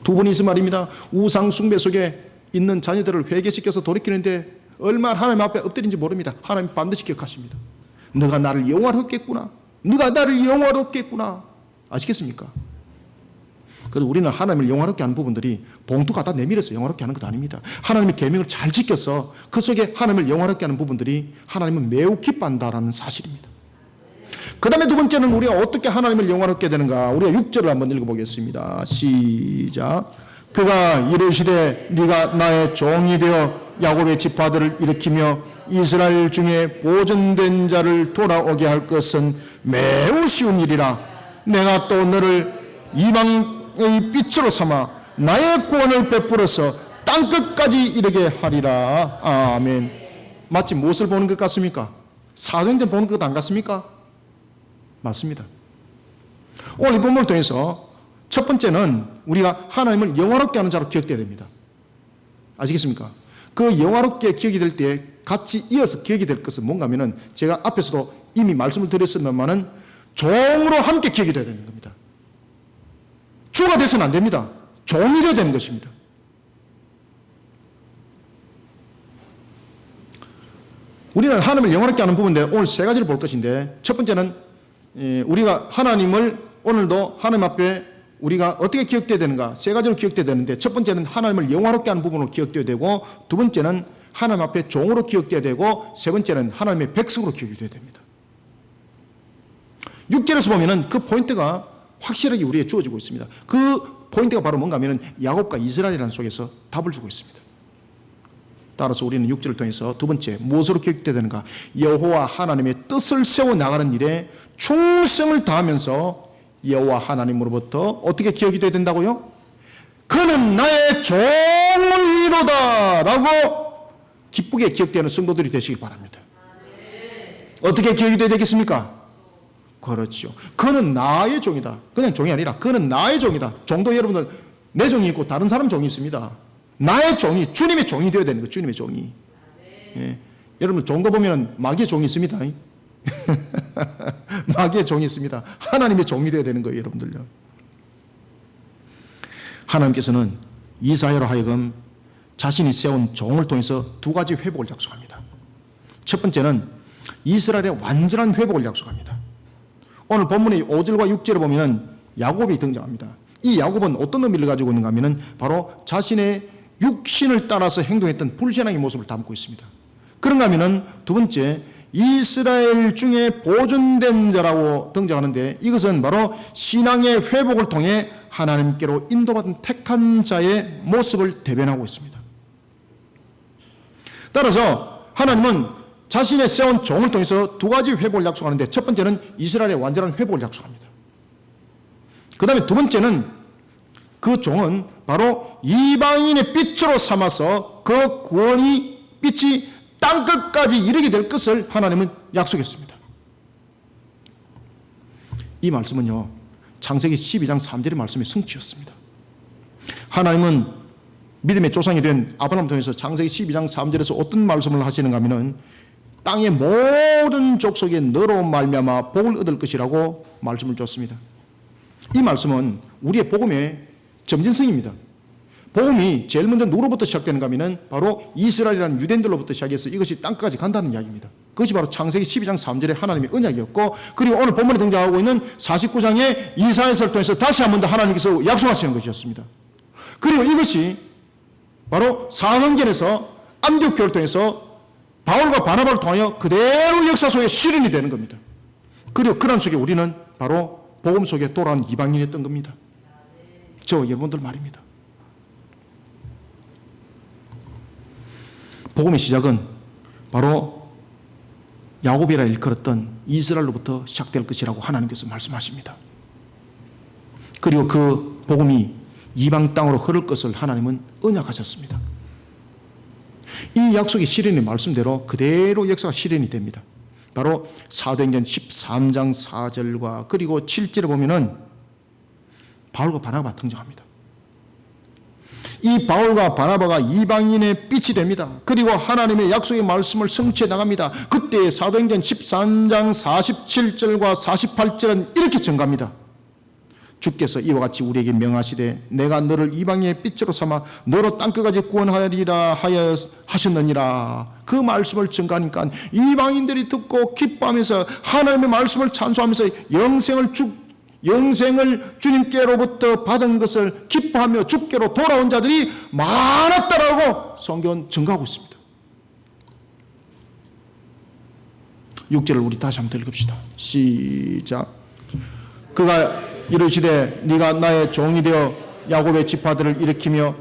두 분이 있으면 말입니다. 우상 숭배 속에 있는 자녀들을 회개시켜서 돌이키는데 얼마나 하나님 앞에 엎드린지 모릅니다. 하나님 반드시 기억하십니다. 너가 나를 영화롭게 했구나. 너가 나를 영화롭게 했구나. 아시겠습니까? 그래서 우리는 하나님을 영화롭게 하는 부분들이 봉투 갖다 내밀어서 영화롭게 하는 것 아닙니다. 하나님의 계명을 잘 지켜서 그 속에 하나님을 영화롭게 하는 부분들이 하나님은 매우 기뻐한다라는 사실입니다. 그 다음에 두 번째는 우리가 어떻게 하나님을 영화롭게 되는가? 우리가 6절을 한번 읽어보겠습니다. 시작. 그가 이르시되 네가 나의 종이 되어 야곱의 지파들을 일으키며 이스라엘 중에 보존된 자를 돌아오게 할 것은 매우 쉬운 일이라. 내가 또 너를 이방의 빛으로 삼아 나의 구원을 베풀어서 땅끝까지 이르게 하리라. 아멘. 마치 무엇을 보는 것 같습니까? 사도행전 보는 것 안 같습니까? 맞습니다. 오늘 이 본문을 통해서 첫 번째는 우리가 하나님을 영화롭게 하는 자로 기억되어야 됩니다. 아시겠습니까? 그 영화롭게 기억이 될 때 같이 이어서 기억이 될 것은 뭔가 하면은 제가 앞에서도 이미 말씀을 드렸습니다만은 종으로 함께 기억이 되어야 되는 겁니다. 주가 돼서는 안 됩니다. 종이 되어야 되는 것입니다. 우리는 하나님을 영화롭게 하는 부분인데 오늘 세 가지를 볼 것인데 첫 번째는 우리가 하나님을 오늘도 하나님 앞에 우리가 어떻게 기억되어야 되는가? 세 가지로 기억되어야 되는데 첫 번째는 하나님을 영화롭게 하는 부분으로 기억되어야 되고 두 번째는 하나님 앞에 종으로 기억되어야 되고 세 번째는 하나님의 백성으로 기억이 되어야 됩니다. 6절에서 보면은 그 포인트가 확실하게 우리에게 주어지고 있습니다. 그 포인트가 바로 뭔가 하면 야곱과 이스라엘이라는 속에서 답을 주고 있습니다. 따라서 우리는 6절을 통해서 두 번째 무엇으로 기억돼야 되는가? 여호와 하나님의 뜻을 세워나가는 일에 충성을 다하면서 여호와 하나님으로부터 어떻게 기억이 돼야 된다고요? 그는 나의 종이로다 라고 기쁘게 기억되는 성도들이 되시기 바랍니다. 어떻게 기억이 돼야 되겠습니까? 그렇죠. 그는 나의 종이다. 그냥 종이 아니라 그는 나의 종이다. 종도 여러분들 내 종이 있고 다른 사람 종이 있습니다. 나의 종이, 주님의 종이 되어야 되는 거예요. 주님의 종이. 예. 여러분 종도 보면 마귀의 종이 있습니다. 마귀의 종이 있습니다. 하나님의 종이 되어야 되는 거예요. 여러분들요. 하나님께서는 이사야로 하여금 자신이 세운 종을 통해서 두 가지 회복을 약속합니다. 첫 번째는 이스라엘의 완전한 회복을 약속합니다. 오늘 본문의 5절과 6절에 보면 야곱이 등장합니다. 이 야곱은 어떤 의미를 가지고 있는가 하면 바로 자신의 육신을 따라서 행동했던 불신앙의 모습을 담고 있습니다. 그런가 하면 두 번째 이스라엘 중에 보존된 자라고 등장하는데 이것은 바로 신앙의 회복을 통해 하나님께로 인도받은 택한 자의 모습을 대변하고 있습니다. 따라서 하나님은 자신의 세운 종을 통해서 두 가지 회복을 약속하는데 첫 번째는 이스라엘의 완전한 회복을 약속합니다. 그 다음에 두 번째는 그 종은 바로 이방인의 빛으로 삼아서 그 구원이 빛이 땅끝까지 이르게 될 것을 하나님은 약속했습니다. 이 말씀은요 창세기 12장 3절의 말씀의 성취였습니다. 하나님은 믿음의 조상이 된 아브라함을 통해서 창세기 12장 3절에서 어떤 말씀을 하시는가 하면 땅의 모든 족속에 너로 말미암아 복을 얻을 것이라고 말씀을 줬습니다. 이 말씀은 우리의 복음의 점진성입니다. 복음이 제일 먼저 누구로부터 시작되는가 하면 바로 이스라엘이라는 유대인들로부터 시작해서 이것이 땅까지 간다는 이야기입니다. 그것이 바로 창세기 12장 3절의 하나님의 언약이었고 그리고 오늘 본문에 등장하고 있는 49장의 이사야서를 통해서 다시 한 번 더 하나님께서 약속하시는 것이었습니다. 그리고 이것이 바로 사도행전에서 안디옥교를 통해서 바울과 바나바를 통하여 그대로 역사 속에 실현이 되는 겁니다. 그리고 그런 속에 우리는 바로 복음 속에 돌아온 이방인이었던 겁니다. 저 여러분들 말입니다. 복음의 시작은 바로 야곱이라 일컬었던 이스라엘로부터 시작될 것이라고 하나님께서 말씀하십니다. 그리고 그 복음이 이방 땅으로 흐를 것을 하나님은 언약하셨습니다. 이 약속의 실현의 말씀대로 그대로 역사가 실현이 됩니다. 바로 사도행전 13장 4절과 그리고 7절에 보면은 바울과 바나바가 등장합니다. 이 바울과 바나바가 이방인의 빛이 됩니다. 그리고 하나님의 약속의 말씀을 성취해 나갑니다. 그때 사도행전 13장 47절과 48절은 이렇게 증가합니다. 주께서 이와 같이 우리에게 명하시되 내가 너를 이방인의 빛으로 삼아 너로 땅끝까지 구원하리라 하여 하셨느니라. 그 말씀을 증가하니까 이방인들이 듣고 기뻐하면서 하나님의 말씀을 찬송하면서 영생을 주님께로부터 받은 것을 기뻐하며 주께로 돌아온 자들이 많았다라고 성경은 증가하고 있습니다. 6절을 우리 다시 한번 읽읍시다. 시작. 그가 이르시되 네가 나의 종이 되어 야곱의 지파들을 일으키며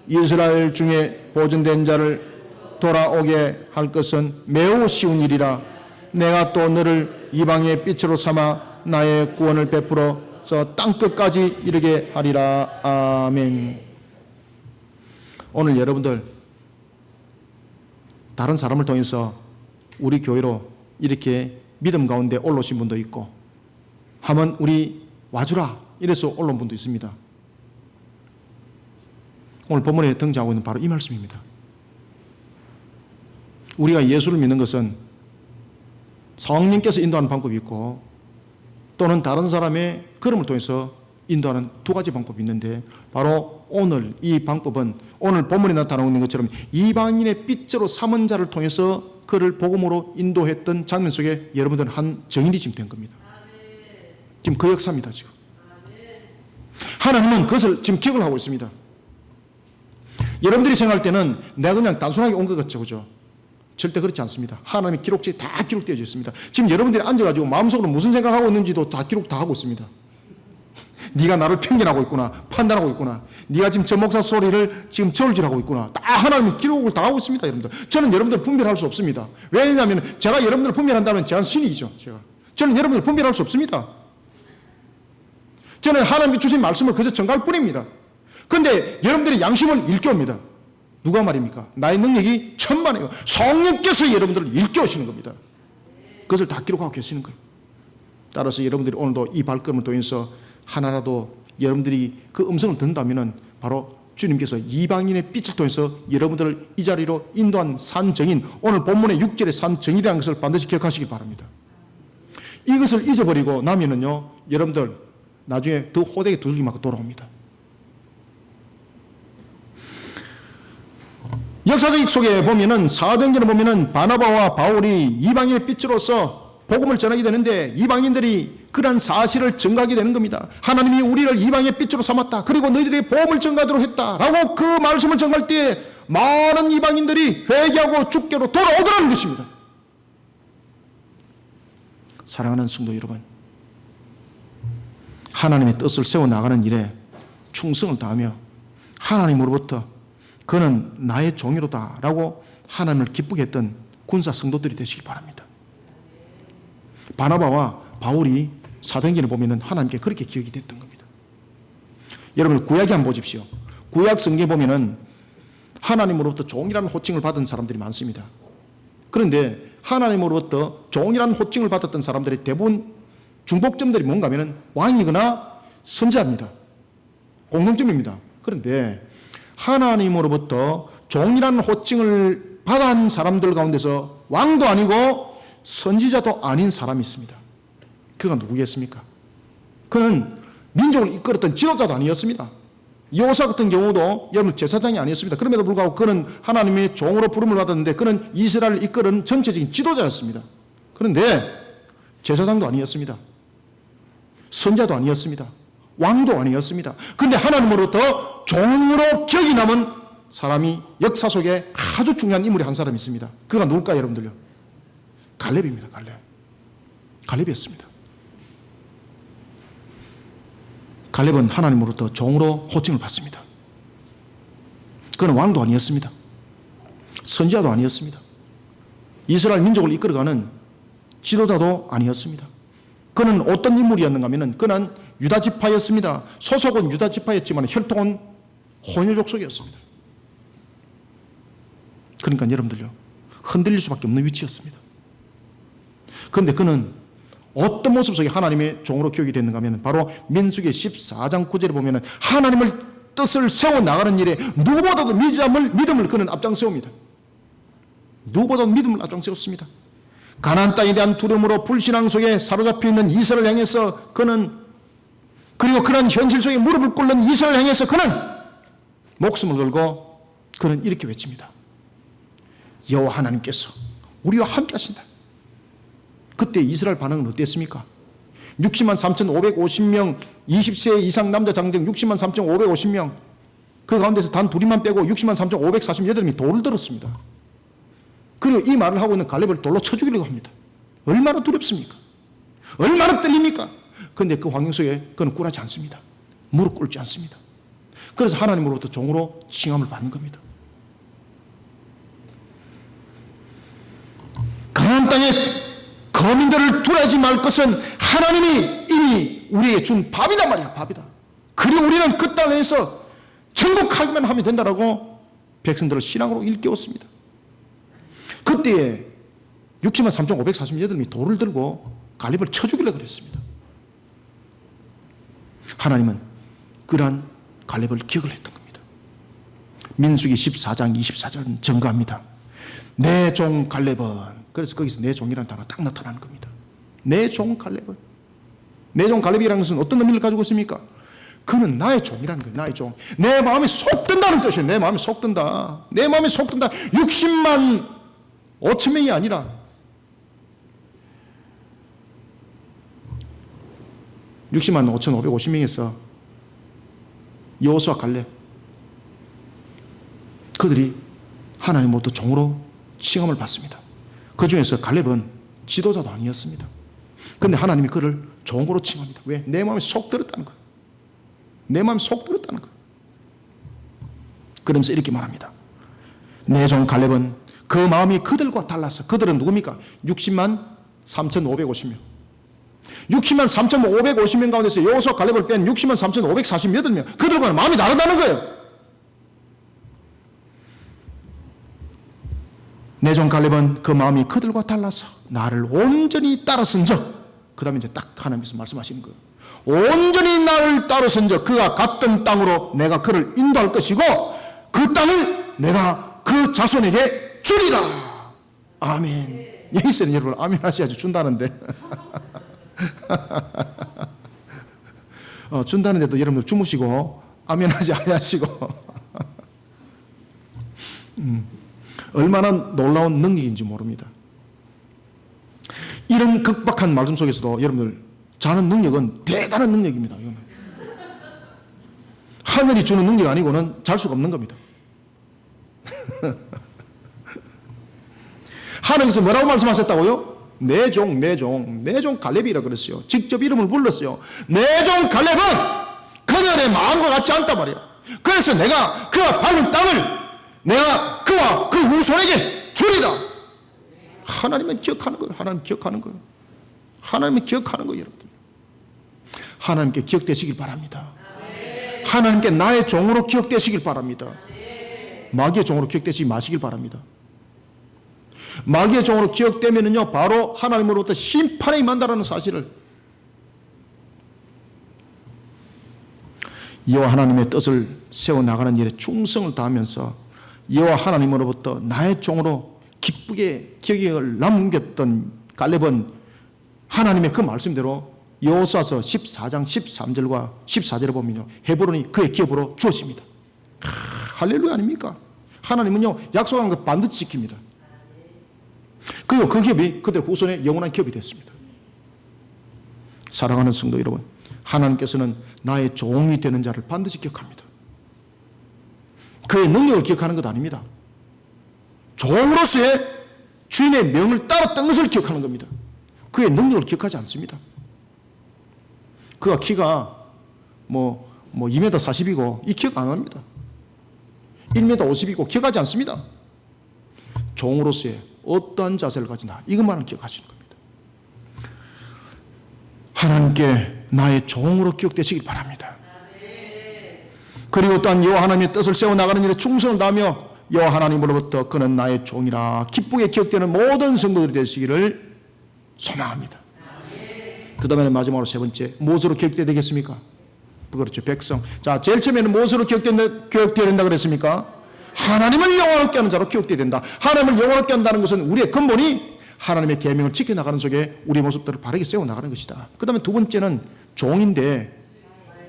이스라엘 중에 보존된 자를 돌아오게 할 것은 매우 쉬운 일이라. 내가 또 너를 이방의 빛으로 삼아 나의 구원을 베풀어서 땅끝까지 이르게 하리라. 아멘. 오늘 여러분들 다른 사람을 통해서 우리 교회로 이렇게 믿음 가운데 올라오신 분도 있고 하면 우리 와주라 이래서 올라온 분도 있습니다. 오늘 본문에 등장하고 있는 바로 이 말씀입니다. 우리가 예수를 믿는 것은 성령께서 인도하는 방법이 있고 또는 다른 사람의 걸음을 통해서 인도하는 두 가지 방법이 있는데 바로 오늘 이 방법은 오늘 본문에 나타나고 있는 것처럼 이방인의 빛으로 삼은 자를 통해서 그를 복음으로 인도했던 장면 속에 여러분들은 한 증인이 지금 된 겁니다. 지금 그 역사입니다. 지금 하나님은 그것을 지금 기억을 하고 있습니다. 여러분들이 생각할 때는 내가 그냥 단순하게 온 것 같죠, 그죠? 절대 그렇지 않습니다. 하나님의 기록지에 다 기록되어 있습니다. 지금 여러분들이 앉아가지고 마음속으로 무슨 생각하고 있는지도 다 기록 다 하고 있습니다. 네가 나를 편견하고 있구나, 판단하고 있구나, 네가 지금 저 목사 소리를 지금 저울질하고 있구나. 다 하나님이 기록을 다 하고 있습니다, 여러분들. 저는 여러분들 분별할 수 없습니다. 왜냐하면 제가 여러분들을 분별한다면 제가 신이죠. 저는 여러분들 분별할 수 없습니다. 저는 하나님이 주신 말씀을 그저 전가할 뿐입니다. 그런데 여러분들의 양심을 일깨웁니다. 누가 말입니까? 나의 능력이 천만이에요. 성령께서 여러분들을 일깨우시는 겁니다. 그것을 다 기록하고 계시는 거예요. 따라서 여러분들이 오늘도 이 발걸음을 통해서 하나라도 여러분들이 그 음성을 듣는다면 바로 주님께서 이방인의 빛을 통해서 여러분들을 이 자리로 인도한 산정인, 오늘 본문의 6절의 산정인이라는 것을 반드시 기억하시기 바랍니다. 이것을 잊어버리고 나면은요, 여러분들 나중에 더 호되게 두들기 맞고 돌아옵니다. 역사적 속에 보면은 사도행전에 보면은 바나바와 바울이 이방인의 빛으로서 복음을 전하게 되는데 이방인들이 그러한 사실을 증거하게 되는 겁니다. 하나님이 우리를 이방의 빛으로 삼았다. 그리고 너희들이 복음을 전가하도록 했다라고 그 말씀을 전할 때 많은 이방인들이 회개하고 주께로 돌아오더라는 것입니다. 사랑하는 성도 여러분, 하나님의 뜻을 세워나가는 일에 충성을 다하며 하나님으로부터 그는 나의 종이로다 라고 하나님을 기쁘게 했던 군사 성도들이 되시기 바랍니다. 바나바와 바울이 사도행전을 보면 하나님께 그렇게 기억이 됐던 겁니다. 여러분 구약에 한번 보십시오. 구약 성경에 보면 하나님으로부터 종이라는 호칭을 받은 사람들이 많습니다. 그런데 하나님으로부터 종이라는 호칭을 받았던 사람들이 대부분 중복점들이 뭔가 하면 왕이거나 선지자입니다. 공통점입니다. 그런데 하나님으로부터 종이라는 호칭을 받은 사람들 가운데서 왕도 아니고 선지자도 아닌 사람이 있습니다. 그가 누구겠습니까? 그는 민족을 이끌었던 지도자도 아니었습니다. 여호사 같은 경우도 여러분 제사장이 아니었습니다. 그럼에도 불구하고 그는 하나님의 종으로 부름을 받았는데 그는 이스라엘을 이끄는 전체적인 지도자였습니다. 그런데 제사장도 아니었습니다. 선자도 아니었습니다. 왕도 아니었습니다. 그런데 하나님으로부터 종으로 기억이 남은 사람이 역사 속에 아주 중요한 인물이 한 사람이 있습니다. 그가 누굴까요, 여러분들요? 갈렙입니다. 갈렙이었습니다. 갈렙은 하나님으로부터 종으로 호칭을 받습니다. 그는 왕도 아니었습니다. 선지자도 아니었습니다. 이스라엘 민족을 이끌어가는 지도자도 아니었습니다. 그는 어떤 인물이었는가 하면 그는 유다 지파였습니다. 소속은 유다 지파였지만 혈통은 혼혈족 속이었습니다. 그러니까 여러분들요, 흔들릴 수밖에 없는 위치였습니다. 그런데 그는 어떤 모습 속에 하나님의 종으로 기억이 됐는가 하면 바로 민수기 14장 9절에 보면 하나님을 뜻을 세워나가는 일에 누구보다도 믿음을 그는 앞장세웁니다. 누구보다도 믿음을 앞장세웠습니다. 가나안 땅에 대한 두려움으로 불신앙 속에 사로잡혀 있는 이스라엘을 향해서 그리고 그런 현실 속에 무릎을 꿇는 이스라엘을 향해서 그는 목숨을 걸고 그는 이렇게 외칩니다. 여호와 하나님께서 우리와 함께 하신다. 그때 이스라엘 반응은 어땠습니까? 60만 3,550명 20세 이상 남자 장정 60만 3,550명 그 가운데서 단 둘이만 빼고 60만 3,548명이 돌을 들었습니다. 그리고 이 말을 하고 있는 갈렙을 돌로 쳐 죽이려고 합니다. 얼마나 두렵습니까? 얼마나 떨립니까? 그런데 그 환경 속에 그는 굴하지 않습니다. 무릎 꿇지 않습니다. 그래서 하나님으로부터 종으로 칭함을 받는 겁니다. 가나안 땅에 거민들을 둘하지 말 것은 하나님이 이미 우리에게 준 밥이다 말이야, 밥이다. 그리고 우리는 그 땅에서 천국하기만 하면 된다라고 백성들을 신앙으로 일깨웠습니다. 그때에 60만 3,548명이 돌을 들고 갈렙을 쳐 죽이려고 그랬습니다. 하나님은 그러한 갈렙을 기억을 했던 겁니다. 민수기 14장 24절은 증거합니다. 내 종 갈렙은, 그래서 거기서 내 종이라는 단어가 딱 나타나는 겁니다. 내 종 갈렙은, 내 종 갈렙이라는 것은 어떤 의미를 가지고 있습니까? 그는 나의 종이라는 거예요. 나의 종. 내 마음에 속 든다는 뜻이에요. 내 마음에 속 든다. 내 마음에 속 든다. 60만 5천 명이 아니라 60만 5,550명에서 여호수아 갈렙 그들이 하나님으로부터 종으로 칭함을 받습니다. 그 중에서 갈렙은 지도자도 아니었습니다. 그런데 하나님이 그를 종으로 칭합니다. 왜? 내 마음에 속 들었다는 거예요. 내 마음이 속 들었다는 거예요. 그러면서 이렇게 말합니다. 내 종 갈렙은 그 마음이 그들과 달라서, 그들은 누굽니까? 60만 3,550명. 60만 3,550명 가운데서 여호수아 갈렙을 뺀 60만 3,548명. 그들과는 마음이 다르다는 거예요. 내 종 갈렙은 그 마음이 그들과 달라서 나를 온전히 따라선적, 그 다음에 이제 딱 하나님께서 말씀하시는 거예요. 온전히 나를 따라선적 그가 갔던 땅으로 내가 그를 인도할 것이고 그 땅을 내가 그 자손에게 주리라. 아멘. 여기서는 여러분 아멘 하셔야지. 준다는데 준다는데도 여러분들 주무시고 아멘 하지 아니하시고 얼마나 놀라운 능력인지 모릅니다. 이런 극박한 말씀 속에서도 여러분들 자는 능력은 대단한 능력입니다. 이거는. 하늘이 주는 능력 아니고는 잘 수가 없는 겁니다. 하나님께서 뭐라고 말씀하셨다고요? 내 종 갈렙이라 그랬어요. 직접 이름을 불렀어요. 내 종 갈렙은 그들의 마음과 같지 않단 말이야. 그래서 내가 그가 밟은 땅을 내가 그와 그 후손에게 주리라. 하나님은 기억하는 거예요. 하나님 기억하는 거예요. 하나님은 기억하는 거예요, 여러분들. 하나님께 기억되시길 바랍니다. 하나님께 나의 종으로 기억되시길 바랍니다. 마귀의 종으로 기억되시지 마시길 바랍니다. 마귀의 종으로 기억되면은요, 바로 하나님으로부터 심판에 임한다라는 사실을, 여호와 하나님의 뜻을 세워나가는 일에 충성을 다하면서 여호와 하나님으로부터 나의 종으로 기쁘게 기억을 남겼던 갈렙은 하나님의 그 말씀대로 여호수아서 14장 13절과 14절에 보면요, 헤브론이 그의 기업으로 주어집니다. 할렐루야 아닙니까? 하나님은요, 약속한 것 반드시 지킵니다. 그리고 그 기업이 그들 후손의 영원한 기업이 됐습니다. 사랑하는 성도 여러분, 하나님께서는 나의 종이 되는 자를 반드시 기억합니다. 그의 능력을 기억하는 것 아닙니다. 종으로서의 주인의 명을 따랐던 것을 기억하는 겁니다. 그의 능력을 기억하지 않습니다. 그가 키가 2m 40이고 이 기억 안 합니다. 1m 50이고 기억하지 않습니다. 종으로서의 어떠한 자세를 가진다, 이것만을 기억하시는 겁니다. 하나님께 나의 종으로 기억되시길 바랍니다. 그리고 또한 여호와 하나님의 뜻을 세워나가는 일에 충성을 다하며 여호와 하나님으로부터 그는 나의 종이라 기쁘게 기억되는 모든 성도들이 되시기를 소망합니다. 그 다음에 마지막으로 세 번째, 무엇으로 기억되어야 되겠습니까? 그렇죠, 백성. 자, 제일 처음에는 무엇으로 기억되어야 된다 그랬습니까? 하나님을 영원하게 하는 자로 기억되어야 된다. 하나님을 영원하게 한다는 것은 우리의 근본이 하나님의 계명을 지켜나가는 속에 우리의 모습들을 바르게 세워나가는 것이다. 그 다음에 두 번째는 종인데,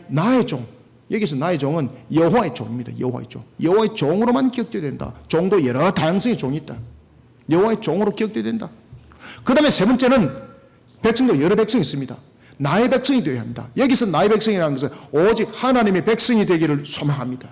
나의 종. 여기서 나의 종은 여호와의 종입니다. 여호와의 종. 여호와의 종으로만 기억되어야 된다. 종도 여러 다양성의 종이 있다. 여호와의 종으로 기억되어야 된다. 그 다음에 세 번째는 백성도 여러 백성이 있습니다. 나의 백성이 되어야 합니다. 여기서 나의 백성이라는 것은 오직 하나님의 백성이 되기를 소망합니다.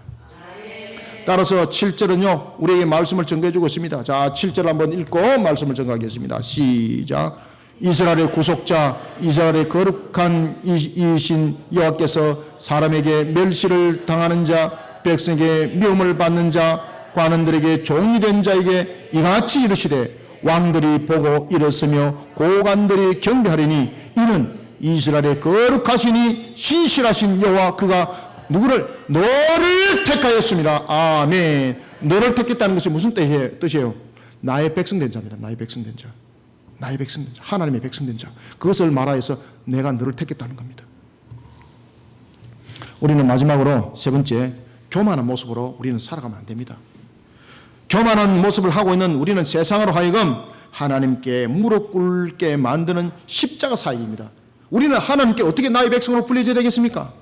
따라서 7절은요, 우리에게 말씀을 전가해 주고 있습니다. 자, 7절 한번 읽고 말씀을 전가하겠습니다. 시작. 이스라엘의 구속자, 이스라엘의 거룩한 이신 여호와께서 사람에게 멸시를 당하는 자, 백성에게 미움을 받는 자, 관원들에게 종이 된 자에게 이같이 이르시되 왕들이 보고 일었으며 고관들이 경배하리니 이는 이스라엘의 거룩하시니 신실하신 여호와 그가 누구를? 너를 택하였습니다. 아멘. 너를 택했다는 것이 무슨 뜻이에요? 나의 백성된 자입니다. 나의 백성된 자. 나의 백성된 자. 하나님의 백성된 자. 그것을 말하여서 내가 너를 택했다는 겁니다. 우리는 마지막으로 세 번째, 교만한 모습으로 우리는 살아가면 안 됩니다. 교만한 모습을 하고 있는 우리는 세상으로 하여금 하나님께 무릎 꿇게 만드는 십자가 사역입니다. 우리는 하나님께 어떻게 나의 백성으로 불려져야 되겠습니까?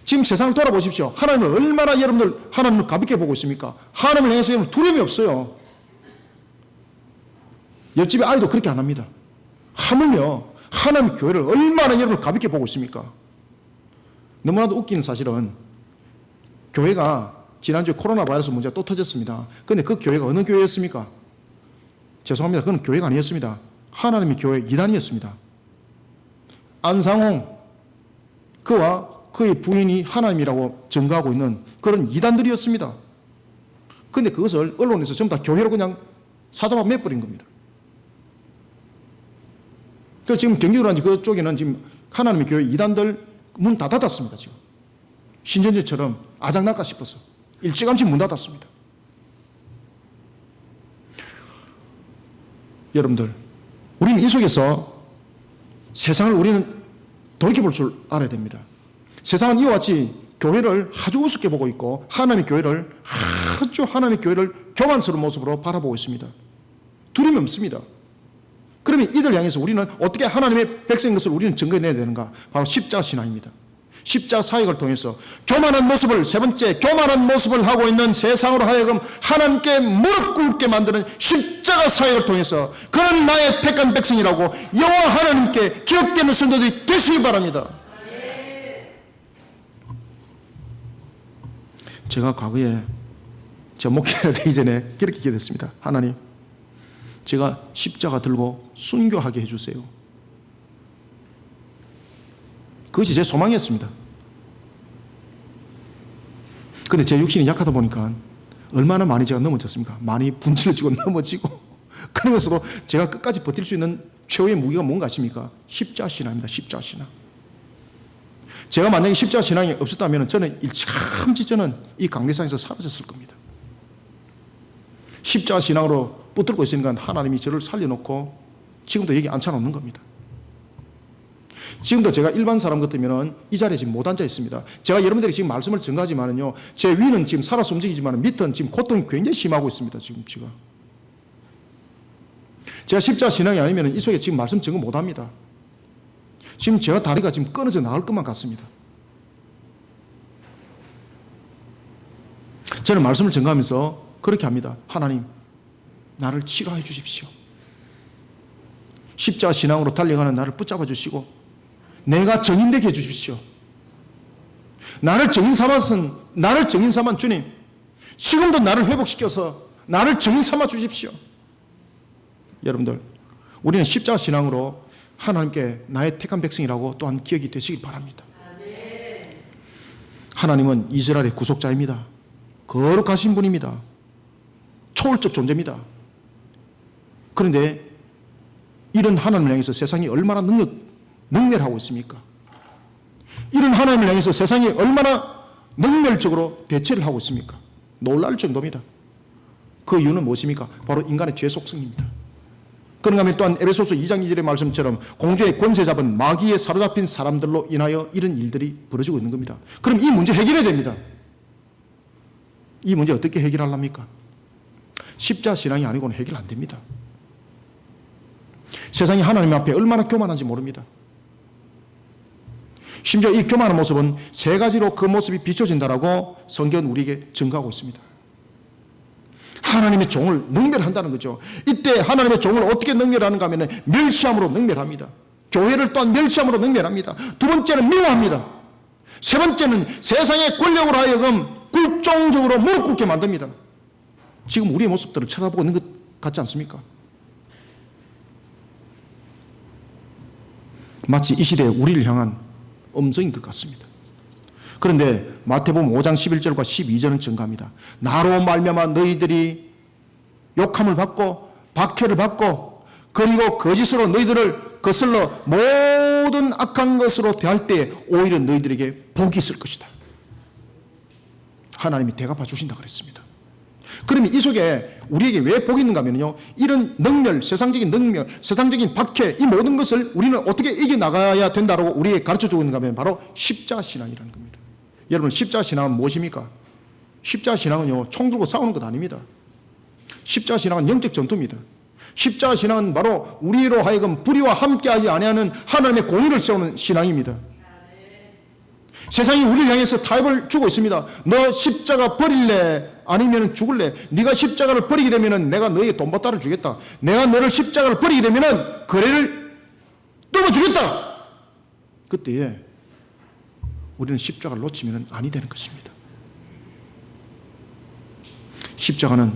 지금 세상을 돌아보십시오. 하나님을 얼마나 여러분들 하나님을 가볍게 보고 있습니까? 하나님을 향해서 여러분 두려움이 없어요. 옆집의 아이도 그렇게 안 합니다. 하물며 하나님 교회를 얼마나 여러분을 가볍게 보고 있습니까? 너무나도 웃기는 사실은 교회가 지난주에 코로나 바이러스 문제가 또 터졌습니다. 그런데 그 교회가 어느 교회였습니까? 죄송합니다. 그건 교회가 아니었습니다. 하나님의 교회 이단이었습니다. 안상홍, 그와 그의 부인이 하나님이라고 증거하고 있는 그런 이단들이었습니다. 그런데 그것을 언론에서 전부 다 교회로 그냥 사자마 매버린 겁니다. 그래서 지금 경기도라든지 그쪽에는 지금 하나님의 교회 이단들 문 다 닫았습니다. 지금 신전제처럼 아장날까 싶어서 일찌감치 문 닫았습니다. 여러분들, 우리는 이 속에서 세상을 우리는 돌이켜볼 줄 알아야 됩니다. 세상은 이와 같이 교회를 아주 우습게 보고 있고 하나님의 교회를 교만스러운 모습으로 바라보고 있습니다. 두려움이 없습니다. 그러면 이들 향해서 우리는 어떻게 하나님의 백성인 것을 우리는 증거해내야 되는가? 바로 십자가 신앙입니다. 십자가 사역을 통해서 교만한 모습을, 세 번째 교만한 모습을 하고 있는 세상으로 하여금 하나님께 무릎 꿇게 만드는 십자가 사역을 통해서 그런 나의 택한 백성이라고 여호와 하나님께 기억되는 성도들이 되시기 바랍니다. 제가 과거에 제가 목회가 되기 전에 그렇게 기도했습니다. 하나님, 제가 십자가 들고 순교하게 해주세요. 그것이 제 소망이었습니다. 그런데 제 육신이 약하다 보니까 얼마나 많이 제가 넘어졌습니까? 많이 분질러지고 넘어지고 그러면서도 제가 끝까지 버틸 수 있는 최후의 무기가 뭔가 아십니까? 십자가 신앙입니다. 십자가 신앙. 제가 만약에 십자가 신앙이 없었다면 저는 일찌감치 저는 이 강대상에서 사라졌을 겁니다. 십자가 신앙으로 붙들고 있으니까 하나님이 저를 살려놓고 지금도 여기 앉혀놓는 겁니다. 지금도 제가 일반 사람 같으면 이 자리에 지금 못 앉아 있습니다. 제가 여러분들이 지금 말씀을 전가하지만은요, 제 위는 지금 살아서 움직이지만 밑은 지금 고통이 굉장히 심하고 있습니다. 지금 제가 십자가 신앙이 아니면 이 속에 지금 말씀 전거 못 합니다. 지금 제가 다리가 지금 끊어져 나갈 것만 같습니다. 저는 말씀을 전가하면서 그렇게 합니다. 하나님, 나를 치료해 주십시오. 십자가 신앙으로 달려가는 나를 붙잡아 주시고 내가 정인되게 해 주십시오. 나를 정인 삼은 주님, 지금도 나를 회복시켜서 나를 정인 삼아 주십시오. 여러분들, 우리는 십자가 신앙으로 하나님께 나의 택한 백성이라고 또한 기억이 되시기 바랍니다. 하나님은 이스라엘의 구속자입니다. 거룩하신 분입니다. 초월적 존재입니다. 그런데 이런 하나님을 향해서 세상이 얼마나 능멸하고 있습니까? 이런 하나님을 향해서 세상이 얼마나 능멸적으로 대처를 하고 있습니까? 놀랄 정도입니다. 그 이유는 무엇입니까? 바로 인간의 죄 속성입니다. 그런가 하면 또한 에베소서 2장 2절의 말씀처럼 공주의 권세 잡은 마귀에 사로잡힌 사람들로 인하여 이런 일들이 벌어지고 있는 겁니다. 그럼 이 문제 해결해야 됩니다. 이 문제 어떻게 해결하랍니까? 십자가 신앙이 아니고는 해결 안 됩니다. 세상이 하나님 앞에 얼마나 교만한지 모릅니다. 심지어 이 교만한 모습은 세 가지로 그 모습이 비춰진다라고 성경은 우리에게 증거하고 있습니다. 하나님의 종을 능멸한다는 거죠. 이때 하나님의 종을 어떻게 능멸하는가 하면 멸시함으로 능멸합니다. 교회를 또한 멸시함으로 능멸합니다. 두 번째는 미워합니다. 세 번째는 세상의 권력으로 하여금 굴종적으로 무릎 꿇게 만듭니다. 지금 우리의 모습들을 쳐다보고 있는 것 같지 않습니까? 마치 이 시대에 우리를 향한 음성인 것 같습니다. 그런데 마태복음 5장 11절과 12절은 증가합니다. 나로 말미암아 너희들이 욕함을 받고 박해를 받고 그리고 거짓으로 너희들을 거슬러 모든 악한 것으로 대할 때 오히려 너희들에게 복이 있을 것이다. 하나님이 대갚아 주신다 그랬습니다. 그러면 이 속에 우리에게 왜 복이 있는가 하면요, 이런 능멸, 세상적인 박해, 이 모든 것을 우리는 어떻게 이겨나가야 된다고 우리에게 가르쳐주고 있는가 하면 바로 십자가 신앙이라는 겁니다. 여러분, 십자가 신앙은 무엇입니까? 십자가 신앙은요, 총 들고 싸우는 것 아닙니다. 십자가 신앙은 영적 전투입니다. 십자가 신앙은 바로 우리로 하여금 불의와 함께하지 아니하는 하나님의 공의를 세우는 신앙입니다. 세상이 우리를 향해서 타협을 주고 있습니다. 너 십자가 버릴래? 아니면 죽을래? 네가 십자가를 버리게 되면 내가 너에게 돈보따를 주겠다. 내가 너를 십자가를 버리게 되면 거래를 뚫어주겠다. 그때에 우리는 십자가를 놓치면 아니 되는 것입니다. 십자가는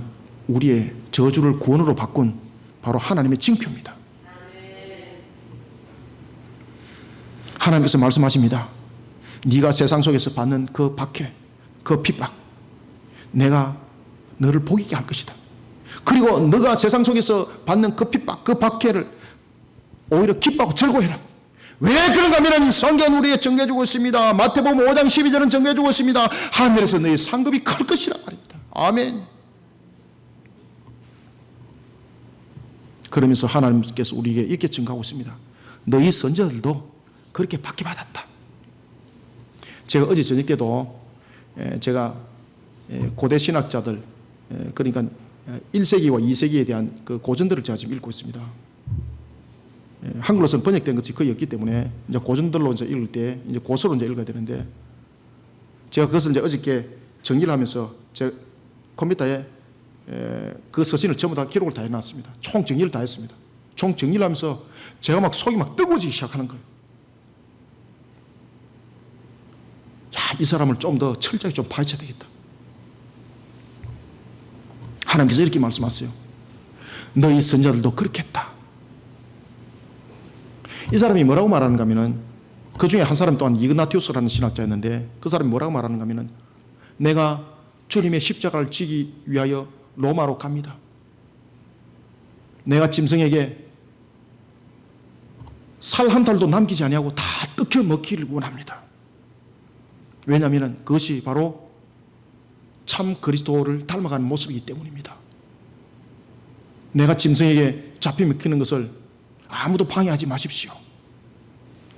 우리의 저주를 구원으로 바꾼 바로 하나님의 징표입니다. 하나님께서 말씀하십니다. 네가 세상 속에서 받는 그 박해, 그 핍박, 내가 너를 복이게 할 것이다. 그리고 너가 세상 속에서 받는 그 핍박, 그 박해를 오히려 기뻐하고 즐거워해라. 왜 그런가 하면 성경은 우리에게 정해주고 있습니다. 마태복음 5장 12절은 정해주고 있습니다. 하늘에서 너희 상급이 클 것이라 말입니다. 아멘. 그러면서 하나님께서 우리에게 이렇게 증가하고 있습니다. 너희 선자들도 그렇게 박해받았다. 제가 어제 저녁 때도 제가 고대 신학자들, 그러니까 1세기와 2세기에 대한 그 고전들을 제가 지금 읽고 있습니다. 한글로서는 번역된 것이 거의 없기 때문에 이제 고전들로 이제 읽을 때 이제 고서로 이제 읽어야 되는데, 제가 그것을 이제 어저께 정리를 하면서 제 컴퓨터에 그 서신을 전부 다 기록을 다 해놨습니다. 총 정리를 다 했습니다. 총 정리를 하면서 제가 막 속이 막 뜨거워지기 시작하는 거예요. 야, 이 사람을 좀 더 철저히 좀 파헤쳐야 되겠다. 하나님께서 이렇게 말씀하세요. 너희 선자들도 그렇게 했다. 이 사람이 뭐라고 말하는가 하면은, 그 중에 한 사람 또한 이그나티우스라는 신학자였는데, 그 사람이 뭐라고 말하는가 하면은, 내가 주님의 십자가를 지기 위하여 로마로 갑니다. 내가 짐승에게 살 한 달도 남기지 아니하고 다 뜯겨 먹기를 원합니다. 왜냐하면 그것이 바로 참 그리스도를 닮아가는 모습이기 때문입니다. 내가 짐승에게 잡혀 먹히는 것을 아무도 방해하지 마십시오.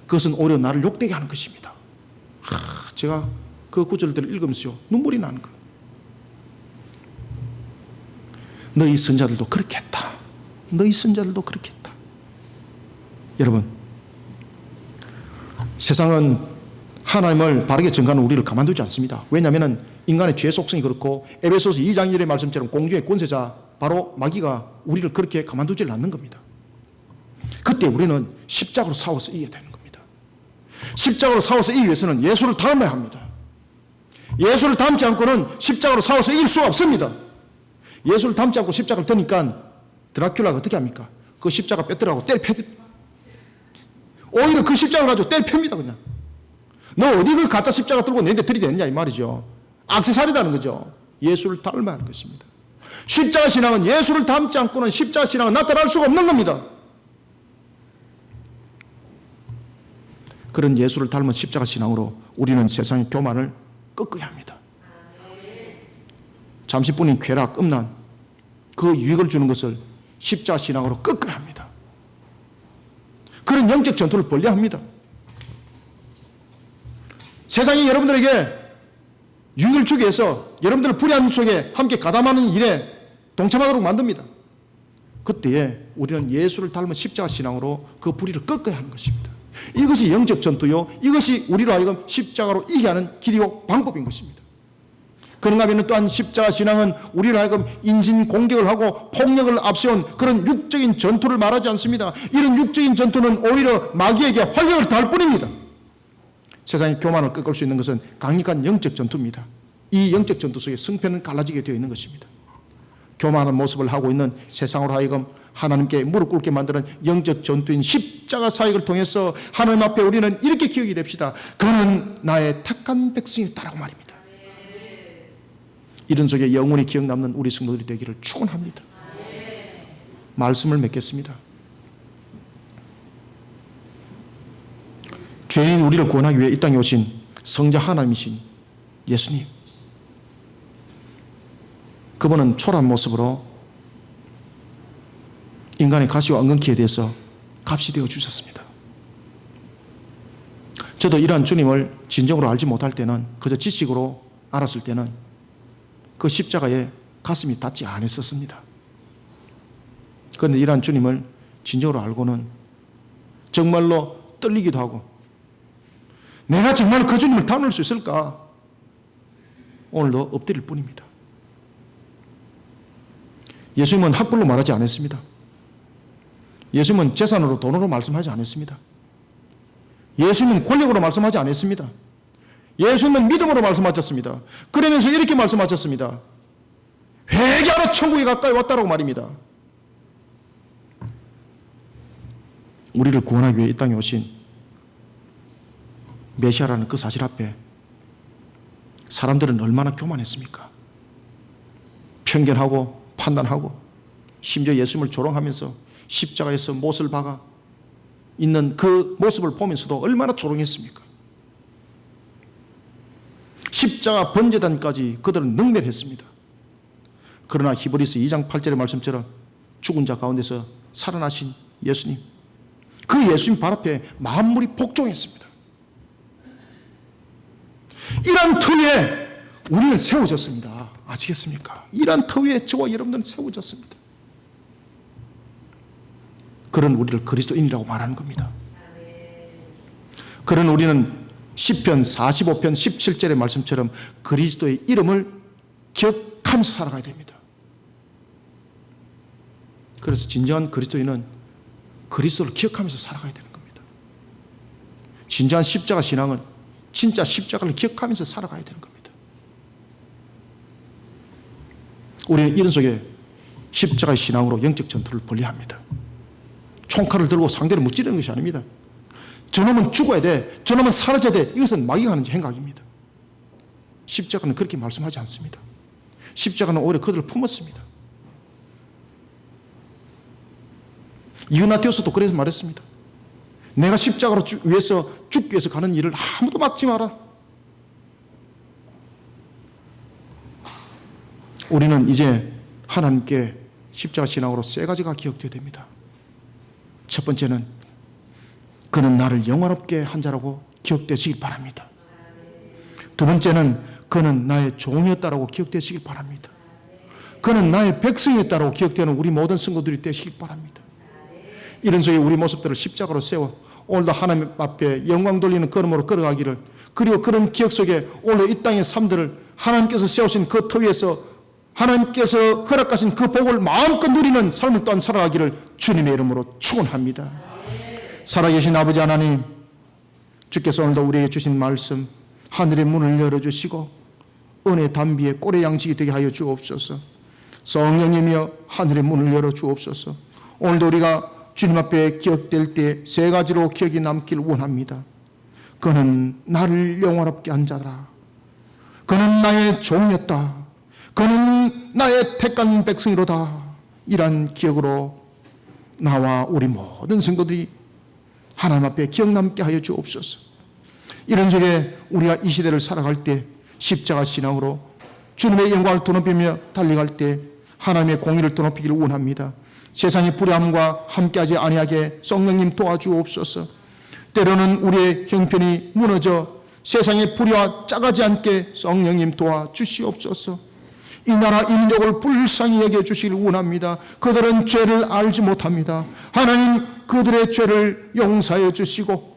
그것은 오히려 나를 욕되게 하는 것입니다. 제가 그 구절들을 읽으면서 눈물이 나는 거예요. 너희 선자들도 그렇게 했다. 너희 선자들도 그렇게 했다. 여러분, 세상은 하나님을 바르게 증거하는 우리를 가만두지 않습니다. 왜냐하면 인간의 죄 속성이 그렇고, 에베소서 2장 1절의 말씀처럼 공중의 권세자 바로 마귀가 우리를 그렇게 가만두지 않는 겁니다. 그때 우리는 십자가로 싸워서 이겨야 되는 겁니다. 십자가로 싸워서 이기기 위해서는 예수를 닮아야 합니다. 예수를 닮지 않고는 십자가로 싸워서 이길 수가 없습니다. 예수를 닮지 않고 십자가를 드니까 드라큘라가 어떻게 합니까? 그 십자가 뺏더라고 때려 패듭니다. 오히려 그 십자가를 가지고 때려 팹니다. 그냥 너 어디 그 가짜 십자가 들고 내한테 들이대느냐 이 말이죠. 악세사리라는 거죠. 예수를 닮아야 하는 것입니다. 십자가 신앙은 예수를 닮지 않고는 십자가 신앙은 나타날 수가 없는 겁니다. 그런 예수를 닮은 십자가 신앙으로 우리는 세상의 교만을 꺾어야 합니다. 잠시뿐인 쾌락, 음란, 그 유익을 주는 것을 십자가 신앙으로 꺾어야 합니다. 그런 영적 전투를 벌려야 합니다. 세상이 여러분들에게 유익을 주기 위해서 여러분들을 불의한 속에 함께 가담하는 일에 동참하도록 만듭니다. 그때에 우리는 예수를 닮은 십자가 신앙으로 그 불의를 꺾어야 하는 것입니다. 이것이 영적 전투요, 이것이 우리로 하여금 십자가로 이기게 하는 길이요 방법인 것입니다. 그런가 하면 또한 십자가 신앙은 우리로 하여금 인신 공격을 하고 폭력을 앞세운 그런 육적인 전투를 말하지 않습니다. 이런 육적인 전투는 오히려 마귀에게 활력을 더할 뿐입니다. 세상의 교만을 꺾을 수 있는 것은 강력한 영적 전투입니다. 이 영적 전투 속에 승패는 갈라지게 되어 있는 것입니다. 교만한 모습을 하고 있는 세상으로 하여금 하나님께 무릎 꿇게 만드는 영적 전투인 십자가 사역을 통해서 하나님 앞에 우리는 이렇게 기억이 됩시다. 그는 나의 택한 백성이었다라고 말입니다. 이런 속에 영원히 기억 남는 우리 성도들이 되기를 축원합니다. 말씀을 맺겠습니다. 죄인 우리를 구원하기 위해 이 땅에 오신 성자 하나님이신 예수님, 그분은 초라한 모습으로 인간의 가시와 은근키에 대해서 값이 되어 주셨습니다. 저도 이러한 주님을 진정으로 알지 못할 때는, 그저 지식으로 알았을 때는 그 십자가에 가슴이 닿지 않았었습니다. 그런데 이러한 주님을 진정으로 알고는 정말로 떨리기도 하고, 내가 정말 그 주님을 닮을 수 있을까? 오늘도 엎드릴 뿐입니다. 예수님은 학벌로 말하지 않았습니다. 예수님은 재산으로, 돈으로 말씀하지 않았습니다. 예수님은 권력으로 말씀하지 않았습니다. 예수님은 믿음으로 말씀하셨습니다. 그러면서 이렇게 말씀하셨습니다. 회개하라, 천국이 가까이 왔다라고 말입니다. 우리를 구원하기 위해 이 땅에 오신 메시아라는 그 사실 앞에 사람들은 얼마나 교만했습니까? 편견하고 판단하고 심지어 예수님을 조롱하면서 십자가에서 못을 박아 있는 그 모습을 보면서도 얼마나 조롱했습니까? 십자가 번제단까지 그들은 능멸했습니다. 그러나 히브리서 2장 8절의 말씀처럼 죽은 자 가운데서 살아나신 예수님, 그 예수님 발 앞에 만물이 복종했습니다. 이런 터위에 우리는 세워졌습니다. 아시겠습니까? 이런 터위에 저와 여러분들은 세워졌습니다. 그런 우리를 그리스도인이라고 말하는 겁니다. 그런 우리는 시편 45편 17절의 말씀처럼 그리스도의 이름을 기억하면서 살아가야 됩니다. 그래서 진정한 그리스도인은 그리스도를 기억하면서 살아가야 되는 겁니다. 진정한 십자가 신앙은 진짜 십자가를 기억하면서 살아가야 되는 겁니다. 우리는 이런 속에 십자가의 신앙으로 영적 전투를 벌려합니다. 총칼을 들고 상대를 무찌르는 것이 아닙니다. 저놈은 죽어야 돼, 저놈은 사라져야 돼, 이것은 막연한 행각입니다. 십자가는 그렇게 말씀하지 않습니다. 십자가는 오히려 그들을 품었습니다. 이그나티오스도 그래서 말했습니다. 내가 십자가로 위해서 죽기 위해서 가는 일을 아무도 막지 마라. 우리는 이제 하나님께 십자가 신앙으로 세 가지가 기억되어야 됩니다. 첫 번째는 그는 나를 영원롭게 한 자라고 기억되시길 바랍니다. 두 번째는 그는 나의 종이었다라고 기억되시길 바랍니다. 그는 나의 백성이었다라고 기억되는 우리 모든 성도들이 되시길 바랍니다. 이런 속에 우리 모습들을 십자가로 세워 오늘도 하나님 앞에 영광 돌리는 걸음으로 걸어가기를, 그리고 그런 기억 속에 오늘 이 땅의 삶들을 하나님께서 세우신 그 터 위에서 하나님께서 허락하신 그 복을 마음껏 누리는 삶을 또한 살아가기를 주님의 이름으로 축원합니다. 살아계신 아버지 하나님, 주께서 오늘도 우리에게 주신 말씀 하늘의 문을 열어주시고 은혜 담비에 꼴의 양식이 되게 하여 주옵소서. 성령이며 하늘의 문을 열어주옵소서. 오늘도 우리가 주님 앞에 기억될 때 세 가지로 기억이 남길 원합니다. 그는 나를 영원롭게 한 자라. 그는 나의 종이었다. 그는 나의 택한 백성이로다. 이러한 기억으로 나와 우리 모든 성도들이 하나님 앞에 기억 남게 하여 주옵소서. 이런 속에 우리가 이 시대를 살아갈 때 십자가 신앙으로 주님의 영광을 드높이며 달려갈 때 하나님의 공의를 드높이기를 원합니다. 세상의 불의함과 함께하지 아니하게 성령님 도와주옵소서. 때로는 우리의 형편이 무너져 세상의 불의와 짜가지 않게 성령님 도와주시옵소서. 이 나라 이 민족을 불쌍히 여겨주시길 원합니다. 그들은 죄를 알지 못합니다. 하나님 그들의 죄를 용서해 주시고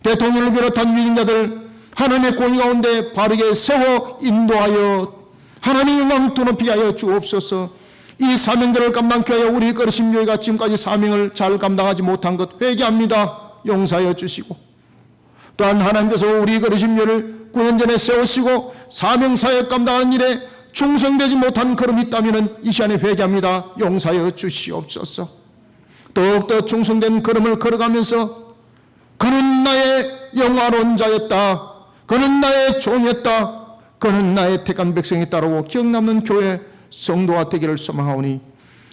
대통령을 비롯한 위인자들 하나님의 공의 가운데 바르게 세워 인도하여 하나님의 영광 드높이게 하여 주옵소서. 이 사명들을 감당케 하여 우리 그릇임 교회가 지금까지 사명을 잘 감당하지 못한 것 회개합니다. 용서하여 주시고 또한 하나님께서 우리 그릇임 교회를 9년 전에 세우시고 사명사역 감당하는 일에 충성되지 못한 걸음이 있다면 이 시간에 회개합니다. 용서하여 주시옵소서. 더욱더 충성된 걸음을 걸어가면서 그는 나의 영화로운 자였다. 그는 나의 종이었다. 그는 나의 택한 백성이었다라고 기억남는 교회 성도가 되기를 소망하오니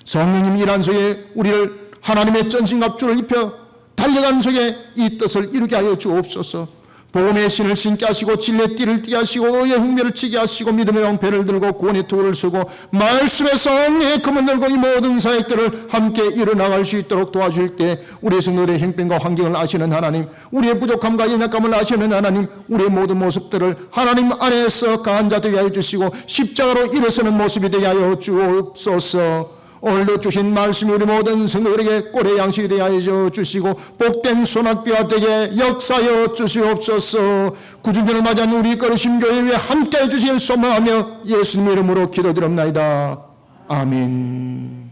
성령님 일한 속에 우리를 하나님의 전신갑주를 입혀 달려간 속에 이 뜻을 이루게 하여 주옵소서. 복음의 신을 신게 하시고 진리의 띠를 띠게 하시고 의의 흉배를 치게 하시고 믿음의 방패를 들고 구원의 투구를 쓰고 말씀의 성령의 금을 들고 이 모든 사역들을 함께 이뤄나갈 수 있도록 도와줄 때 우리의 성도들의 형편과 환경을 아시는 하나님, 우리의 부족함과 연약함을 아시는 하나님, 우리의 모든 모습들을 하나님 안에서 강한 자 되게 하여 주시고 십자가로 일어서는 모습이 되게 하여 주옵소서. 오늘도 주신 말씀이 우리 모든 성도들에게 꼴의 양식이 되게 하여 주시고 복된 소낙비와 되게 역사하여 주시옵소서. 구주년을 맞이한 우리 거르심 교회에 함께해 주실 소망하며 예수님의 이름으로 기도드립나이다. 아멘.